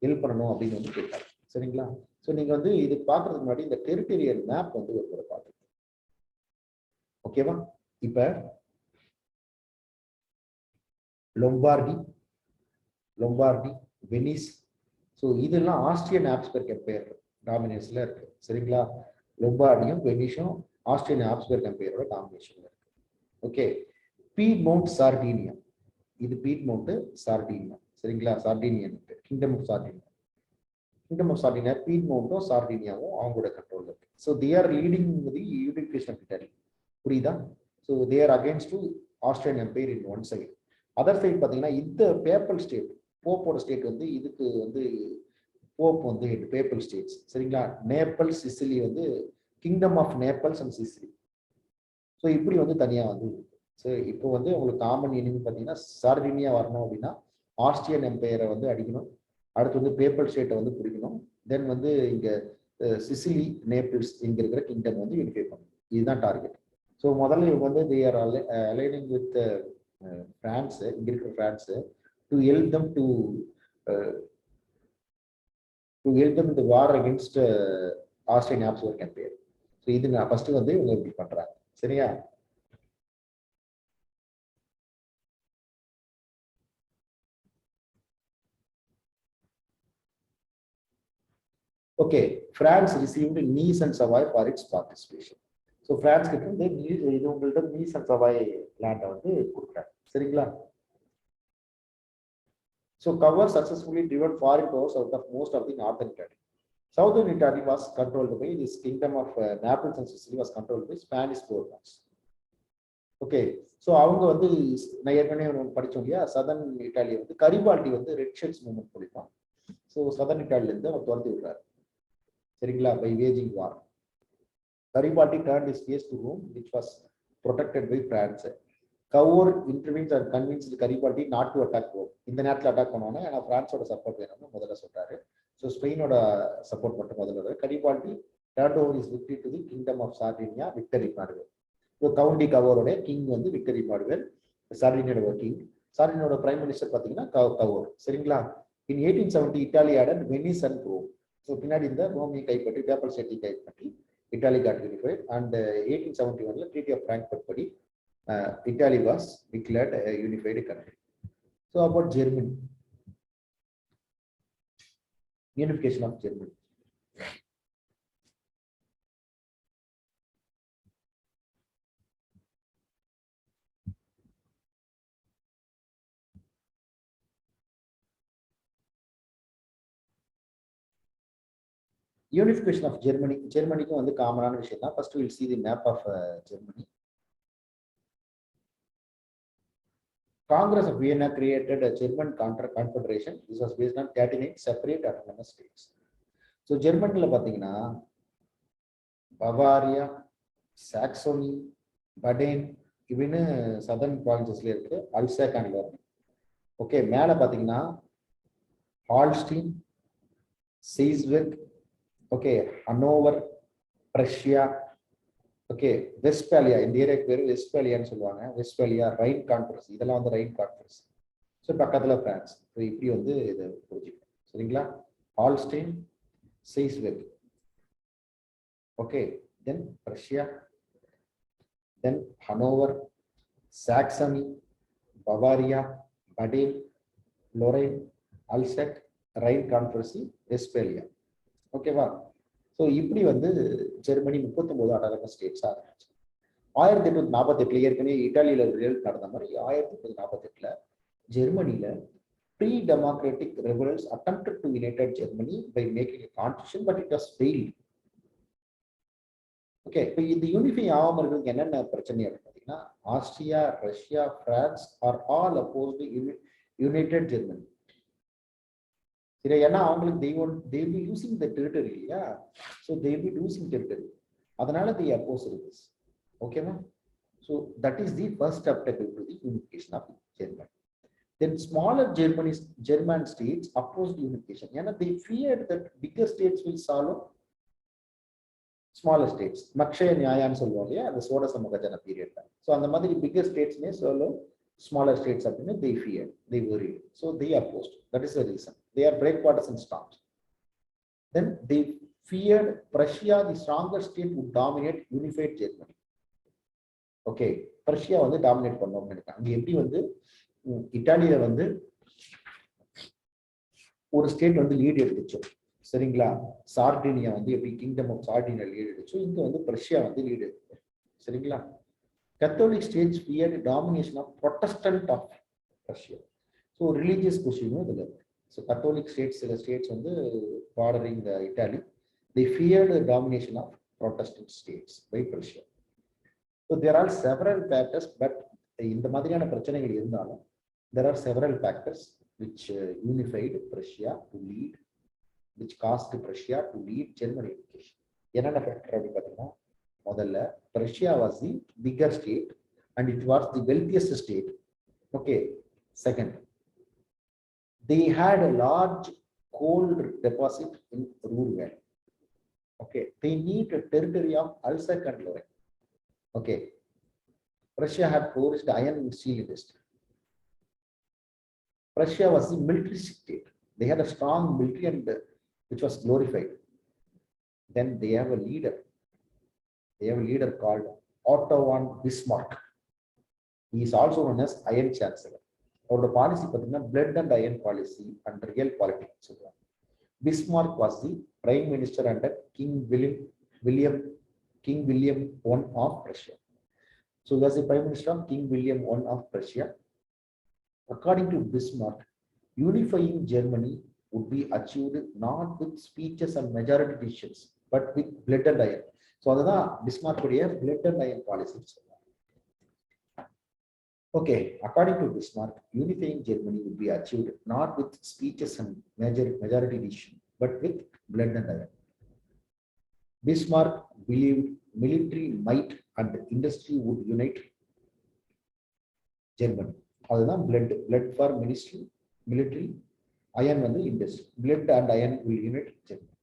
ஹெல்ப் பண்ணணும் அப்படின்னு வந்து கேட்டார். சரிங்களா? ஸோ நீங்க வந்து இது பார்க்கறதுக்கு முன்னாடி இந்த டெரிட்டரியல் மேப் வந்து ஒரு முறை பார்த்துக்கணும். ஓகேவா? இப்ப லொம்பார்டி, வெனிஸ், ஸோ இதெல்லாம் ஆஸ்ட்ரியன் ஆப்ஸ்பர்க் எம்பையர் டாமினேஷன்ல இருக்கு. சரிங்களா? லொம்பார்டியும் வெனிஷும் ஆஸ்ட்ரியன் ஆப்ஸ்பர்க் எம்பையரோட டாமினேஷன்ல இருக்கு. ஓகே. பீட்மவுண்ட் சார்டீனியா, இது பீட்மவுண்ட் சார்டீனியா. சரிங்களா? சார்டீனியன் கிங்டம் ஆஃப் சார்டீனியா, பீட்மவுண்ட்டும் சார்டீனியாவும் அவங்களோட கண்ட்ரோல்ல இருக்கு. So they are leading the unification of Italy. புரியுதா? So they are against to Austrian empire in one side. Other side பார்த்தீங்கன்னா இந்த பேப்பல் ஸ்டேட், போப்போட ஸ்டேட் வந்து இதுக்கு வந்து போப் வந்து பேப்பல் ஸ்டேட்ஸ். சரிங்களா? நேபிள், சிசிலி வந்து kingdom of Naples and Sicily. So இப்படி வந்து தனியாக வந்து ஸோ இப்போ வந்து உங்களுக்கு காமன் எனிமி பார்த்தீங்கன்னா சார்டினியா வரணும் அப்படின்னா ஆஸ்ட்ரியன் எம்பையரை வந்து அடிக்கணும். அடுத்து வந்து பேப்பல் ஸ்டேட்டை வந்து பிடிக்கணும். தென் வந்து இங்கே சிசிலி, நேபிள்ஸ் இங்கே இருக்கிற கிங்டம் வந்து யூனிஃபை பண்ணணும். இதுதான் டார்கெட். ஸோ முதல்ல இவங்க வந்து they are aligning with France, இங்கே இருக்கிற France to help them to help them in the war against Austrian Habsburg Empire. So இது நான் ஃபர்ஸ்ட் வந்து இவங்க இப்படி பண்றாங்க. சரியா? Okay. France received Nice and Savoy for its participation. So France கிட்ட வந்து இது உங்கள்ட்ட நீஸ் அண்ட் சவாய் லேண்டை வந்து கொடுக்குறாங்க. சரிங்களா? So cover successfully driven foreign powers out of most of the northern Italy. Southern Italy was controlled by this kingdom of Naples and Sicily was controlled by Spanish Bourbons. Okay. So அவங்க வந்து நான் ஏற்கனவே படித்தோம் இல்லையா, southern இட்டாலியை வந்து Garibaldi வந்து red shirts movement பிடிப்பான். So southern இட்டாலியிலேருந்து அவர் துரத்தி விடுறாரு. சரிங்களா? By waging war Garibaldi turned his face to Rome which was protected by France. Cavour intervenes and convinced Garibaldi not to attack Rome. இந்த நேரத்தில் அட்டாக் பண்ணுவாங்க, ஏன்னா பிரான்ஸோட சப்போர்ட் வேணும்னு முதல்ல சொல்றாரு. ஸோ ஸ்பெயினோட சப்போர்ட் மட்டும் முதல்ல Garibaldi turned over is victory to the kingdom of Sardinia, victory மாடுவேல். ஸோ கவுண்டி கவோரோட கிங் வந்து விக்டரி மாடுவேல், சார்டினியோட கிங். சார்டினியோட பிரைம் மினிஸ்டர் பார்த்தீங்கன்னா கவோர். சரிங்களா? In 1870 Italy added Venice and Rome. So பின்னாடி இந்த ரோமியை கைப்பற்றி பேப்பல் ஸ்டேட்டை கைப்பற்றி Italy got unified. And 1871 treaty of Frankfurt படி Italy was declared a unified country. So about Germany, unification of Germany. Unification of Germany. Germany வந்து காமனான விஷயம் தான். First we'll see the map of Germany. Congress of Vienna created a German confederation. This was based on 39 separate autonomous states. So ஜெர்மனில பார்த்தீங்கன்னா Bavaria, Saxony, Baden இவன்னு southern ப்ராவின்சஸ்ல இருக்கு. Alsace and Lorraine. Okay. மேலே பார்த்தீங்கன்னா ஹால்ஸ்டீன், சீஸ்வெக், okay, Hanover, Prussia, okay, Westphalia. இந்த ஏரியாவுக்கு பேர் வெஸ்ட்பாலியான்னு சொல்லுவாங்க. வெஸ்ட்பாலியா, ரைன் கான்ஃபரன்ஸ், இதெல்லாம் வந்து ரைன் கான்ஃபரன்ஸ். ஸோ பக்கத்தில் பிரான்ஸ். ஸோ இப்படி வந்து இதை புரிஞ்சுக்கணும். சரிங்களா? ஹால்ஸ்டீன், சீஸ்வெக், okay, then Prussia, then Hanover, Saxony, Bavaria, Baden, Lorraine, Alsace, Rhine கான்ஃபரன்சி, வெஸ்ட்பாலியா. ஓகேவா? ஸோ இப்படி வந்து ஜெர்மனி 39 அட்டானமஸ் ஸ்டேட்ஸாக இருந்துச்சு. 1848 ஏற்கனவே இட்டாலியில் ரிசல்ட் நடந்த மாதிரி 1848 ஜெர்மனியில் pre-democratic rebels attempted to unite Germany by making a constitution, but it was failed. Okay, இப்போ இந்த யூனிஃபை ஆகாம இருக்கிறதுக்கு என்னென்ன பிரச்சனை பார்த்தீங்கன்னா, Austria, Russia, France are all அப்போஸ்ட் United Germany. சரி, ஏன்னா அவங்களுக்கு they will be using the territory இல்லையா, so they will be losing territory, அதனால they oppose this. ஓகேவா? So that is the first obstacle to the unification of Germany. Then smaller German states opposed unification. ஏன்னா they feared that bigger states will swallow smaller states. மக்ஷய நியாயான்னு சொல்லுவோம் இல்லையா, அந்த சோழ சமூகஜன பீரியட்ல. So அந்த மாதிரி bigger ஸ்டேட்ஸ்மே சொல்லும் smaller states அப்படின்னு they feared, they worried. So they opposed. That is the reason. They are breakwaters and storms. Then they feared Prussia, the stronger state, would dominate unified Germany. Okay, Prussia வந்து dominate பண்ணோம்னு நினைக்கிறேன். அங்க எப்படி வந்து இட்டாலியில வந்து ஒரு state வந்து lead எடுத்துச்சு, சரிங்களா? சார்டினியா வந்து எப்படி கிங்டம் ஆஃப் சார்டினியா லீட் எடுத்துச்சு, இங்க வந்து பிரஷ்யா வந்து லீட் எடுத்து, சரிங்களா? Catholic states feared domination of Protestant of Russia. So religious கொஸ்டினும் இதில் இருக்கு. ஸோ கத்தோலிக் ஸ்டேட்ஸ், சில ஸ்டேட்ஸ் வந்து bordering the Italy, they feared the domination of Protestant states by Prussia. So there are several factors, but இந்த மாதிரியான பிரச்சனைகள் இருந்தாலும் there are several factors which unified Prussia to lead, which caused Prussia to lead German unification. என்னென்ன factor அப்படி பார்த்தீங்கன்னா, முதல்ல Prussia was the bigger state and it was the wealthiest state. Okay. Second, they had a large coal deposit in Ruhr Valley. Okay, they need a territory of Alsace and Lorraine. Okay, Prussia had flourished iron and steel industry. Prussia was the military state. They had a strong military and which was glorified. Then they have a leader. They have a leader called Otto von Bismarck. He is also known as Iron Chancellor. அவரோட policy பார்த்தீங்கன்னா blood and iron policy and real politics சொல்லுவாங்க. Bismarck was the prime minister under King William I of Prussia. So he was the prime minister of King William I of Prussia. According to Bismarck, unifying Germany would be achieved not with speeches and majority decisions, but with blood and iron. So அதுதான் Bismarck உடைய blood and iron policy. Okay, according to Bismarck, unifying Germany would be achieved not with speeches and majority decision, but with blood and iron. Bismarck believed military might and industry would unite Germany. அதுதான் blood for military, iron வந்து industry. Blood and iron will unite Germany.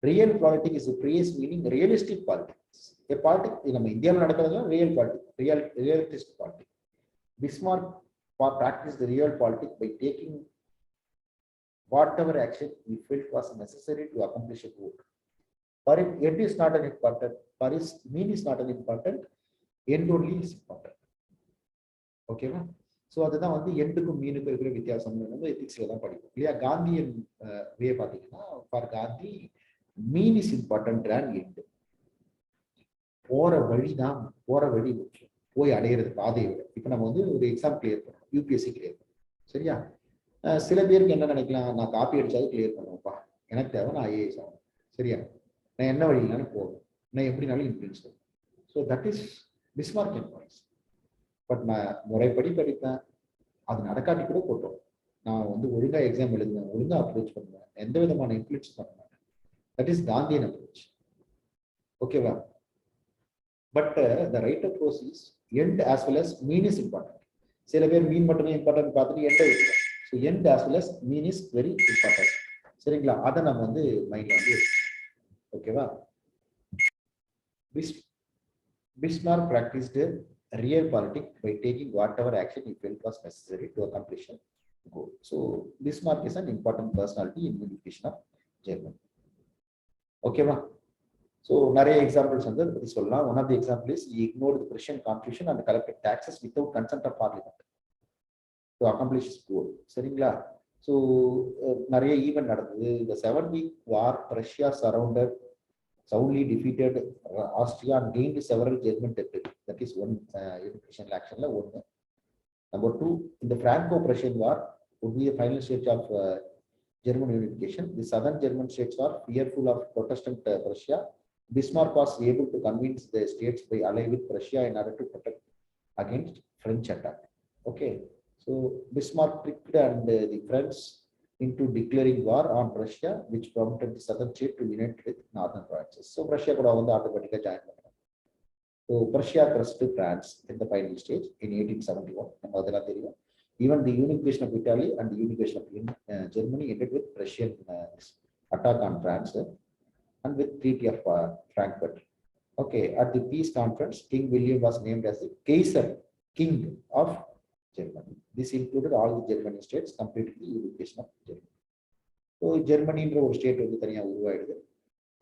Real politics is a phrase meaning realistic politics. A politics நம்ம இந்தியாவில் நடக்கிறதுலாம் real politics, realist politics. Bismarck practiced the real politics by taking whatever action he felt was necessary to accomplish a goal. For him, end is not an important. For his mean is not an important. End only is important. Okay, ma? So அதுதான் வந்து எண்டுக்கும் மீனுக்கும் இருக்கிற வித்தியாசம் வந்து எத்திக்ஸ்ல தான் படிக்கும் இல்லையா. Gandhian வே பார்த்தீங்கன்னா, for Gandhi mean is important and end. போற வழி முக்கியம், போய் அடையிறது பாதையை விட. இப்போ நம்ம வந்து ஒரு எக்ஸாம் கிளியர் பண்ணணும், யூபிஎஸ்சி கிளியர் பண்ணணும், சரியா? சில பேருக்கு என்ன நினைக்கலாம், நான் காப்பி அடிச்சாவது கிளியர் பண்ணுவேன்ப்பா, எனக்கு தேவை நான் ஐஏஎஸ் ஆகணும், சரியா? நான் என்ன வழியிலான்னு போகணும், நான் எப்படினாலும் இன்ஃப்ளூயன்ஸ் பண்ணுவேன். So that is Bismarck advice. But நான் முறைப்படி படிப்பேன், அது நடக்காட்டி கூட போட்டோம், நான் வந்து ஒழுங்காக எக்ஸாம் எழுதுவேன், ஒழுங்காக அப்ரோச் பண்ணுவேன், எந்த விதமான இன்ஃப்ளூயன்ஸ் பண்ண மாட்டேன். That is Gandhian approach. ஓகேவா? But the right approach is end as well as mean is important. சில பேர் மீன் மட்டுமே இம்பார்ட்டன்ட் பார்த்துட்டு எண்டை வைக்கிறோம். So end as well as mean is very important, சரிங்களா? அதை நம்ம வந்து மைண்ட்ல வந்து ஓகேவா? Bismarck practiced real politics by taking whatever action he felt was necessary to accomplish a goal. So Bismarck is an important personality in unification of Germany. Okay, ma? So நிறைய examples வந்து அதை பற்றி சொல்லலாம். One of the examples is he ignored the Prussian constitution and collected taxes without consent of parliament to accomplish his goal. சரிங்களா? So நிறைய event நடந்தது. இந்த 7-week war, Prussia soundly defeated Austria and gained several German territories. That is one unification action. Number two, in the Franco-Prussian War would be the final stage of German unification. The southern German states are fearful of Protestant Prussia. Bismarck was able to convince the states by allying with Prussia in order to protect against French attack. Okay, so Bismarck tricked and the French into declaring war on Russia, which prompted the southern state to unite with northern provinces. So Russia could have automatically joined. So Prussia crushed France in the final stage in 1871. Even the unification of Italy and the unification of Germany ended with Prussian attack on France and with Treaty of Frankfurt. Okay, at the peace conference, King William was named as the Kaiser, King of Germany. This included all the German states, completed the unification of Germany. So Germany என்ற ஒரு state வந்து தனியா உருவாயிடுது.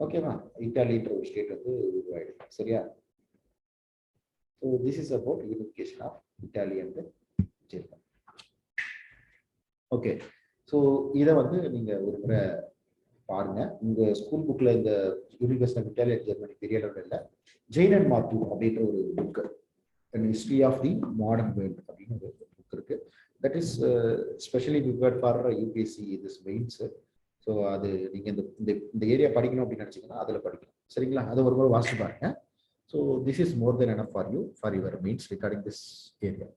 ஓகேவா, இத்தாலின்ற ஒரு state வந்து உருவாயிடுது. சரியா? So this is about unification of Italy and Germany. Okay, so இதை வந்து நீங்க ஒரு முறை பாருங்க. உங்க ஸ்கூல் புக்ல இந்த unification of Italy and Germany பெரிய அளவில் இல்லை. ஜெயின் அண்ட் மார்டின் அப்படின்ற ஒரு book, history of the modern world அப்படின்னு ஒரு புக் இருக்கு. That is specially prepared for UPSC this mains. So அது நீங்க இந்த ஏரியா படிக்கணும் அப்படின்னு நினைச்சீங்கன்னா அதில் படிக்கணும். சரிங்களா? அதை ஒரு முறை வாசிச்சு பாருங்க. So this is more then enough for you for your mains regarding this area.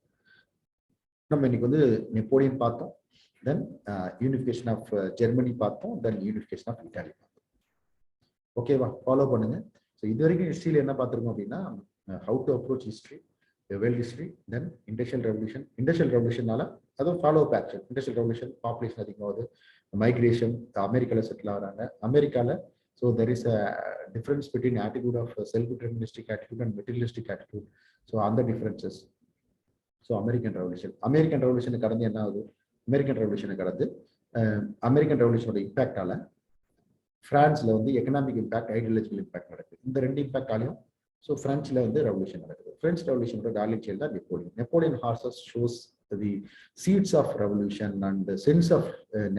நம்ம இன்னைக்கு வந்து நெப்போலியன் பார்த்தோம், தென் யூனிஃபிகேஷன் ஆஃப் ஜெர்மனி பார்த்தோம், தென் யூனிஃபிகேஷன் ஆஃப் இட்டாலி பார்த்தோம். ஓகேவா? ஃபாலோ பண்ணுங்க. ஸோ இது வரைக்கும் ஹிஸ்ட்ரியில் என்ன பார்த்துருக்கோம் அப்படின்னா, how to approach history, world history, then industrial revolution. Industrial ரெவல்யூஷனால அதுவும் follow up action. Industrial revolution, population அதிகமாகுது, மைக்ரேஷன், அமெரிக்காவில் செட்டில் ஆகிறாங்க. அமெரிக்காவில் so there is a difference between attitude of self deterministic attitude and materialistic attitude. So அந்த differences. So American ரெவல்யூஷனை கடந்து என்ன ஆகுது? அமெரிக்கன் ரெவல்யூஷனை கடந்து அமெரிக்கன் ரெவல்யூஷனோட இம்பாக்டால பிரான்ஸ்ல வந்து எக்கனாமிக் இம்பாக்ட், ஐடியாலஜிக்கல் இம்பாக்ட் நடக்குது. இந்த ரெண்டு இம்பாக்டாலையும் ஸோ பிரெஞ்சில் வந்து ரெவல்யூஷன் நடக்குது. பிரெஞ்ச் ரெவல்யூஷனோட டார்லிங் சைல்ட் தான் Napoleon. Napoleon horses shows the seeds of revolution and sense of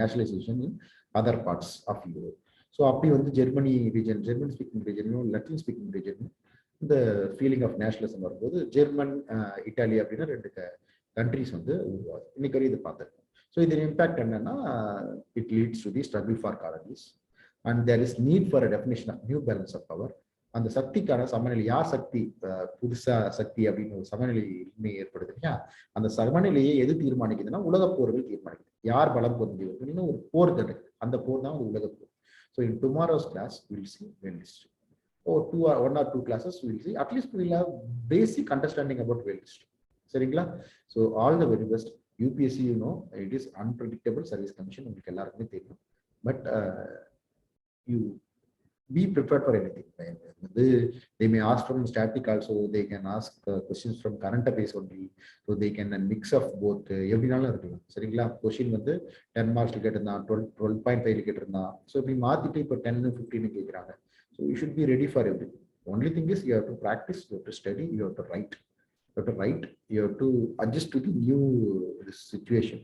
nationalisation in other parts of Europe. So அப்படி வந்து ஜெர்மனி ரீஜன், ஜெர்மன் ஸ்பீக்கிங் ரீஜனும் லட்டின் ஸ்பீக்கிங் ரீஜனும் இந்த ஃபீலிங் ஆஃப் நேஷனலிசம் வரும்போது German, Italy அப்படின்னா ரெண்டு countries வந்து உருவாது. இன்னைக்கு வரையும் இது பார்த்துருக்கோம். ஸோ இதன் இம்பாக்ட் என்னன்னா, it leads to the struggle for colonies and there is need for a definition of new balance of power. அந்த சக்திக்கான சமநிலை, யார் சக்தி, புதுசா சக்தி அப்படின்னு ஒரு சமநிலை ஏற்படுது இல்லையா? அந்த சமநிலையை எது தீர்மானிக்குதுன்னா உலக போர்கள் தீர்மானிக்குது. யார் பலம் பொருந்தி வருதுன்னு ஒரு போர் நடக்குது. அந்த போர் தான் ஒரு உலக போர். So in tomorrow's class will see world history. one or two classes we will see. At least we will have basic understanding about world history. சரிங்களா? So all the very best. UPSC, you know, it is unpredictable service commission. உங்களுக்கு எல்லாருக்குமே தெரியும். But you be prepared for anything. They may ask from static also. They can ask questions from current affairs only. So they can mix of both. எப்படினாலும் இருக்கலாம். சரிங்களா? Question வந்து 10 marks கேட்டிருந்தான், 12.5 கேட்டிருந்தான். So இப்படி மாத்திட்டு இப்போ 10, 15 கேட்குறாங்க. So you should be ready for everything. Only thing is you have to practice, you have to study, you have to write. You have to adjust to the new situation.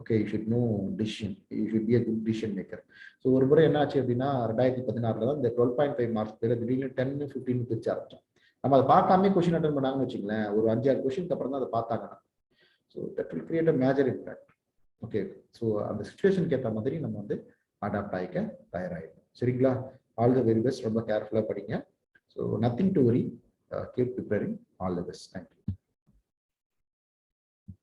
Okay, you should know decision. You should be a good decision maker. So ஒரு முறை என்ன ஆச்சு அப்படின்னா 2016 தான் இந்த 12.5 marks பேர் திடீர்னு 10, 15 பிரிச்சு ஆரம்பிச்சோம். நம்ம அதை பார்க்காம கொஸ்டின் அட்டன் பண்ணாங்கன்னு வச்சுங்களேன், ஒரு 5-6 கொஸ்டினுக்கு அப்புறம் தான் அதை பார்த்தாங்கன்னா, so that will create a major impact. Okay, so அந்த சுச்சுவேஷனுக்கு ஏற்ற மாதிரி நம்ம வந்து அடாப்ட் ஆகிக்க தயாராகிடும். சரிங்களா? All the very best. ரொம்ப கேர்ஃபுல்லாக படிங்க. So nothing to worry, keep preparing. All the best. Thank you.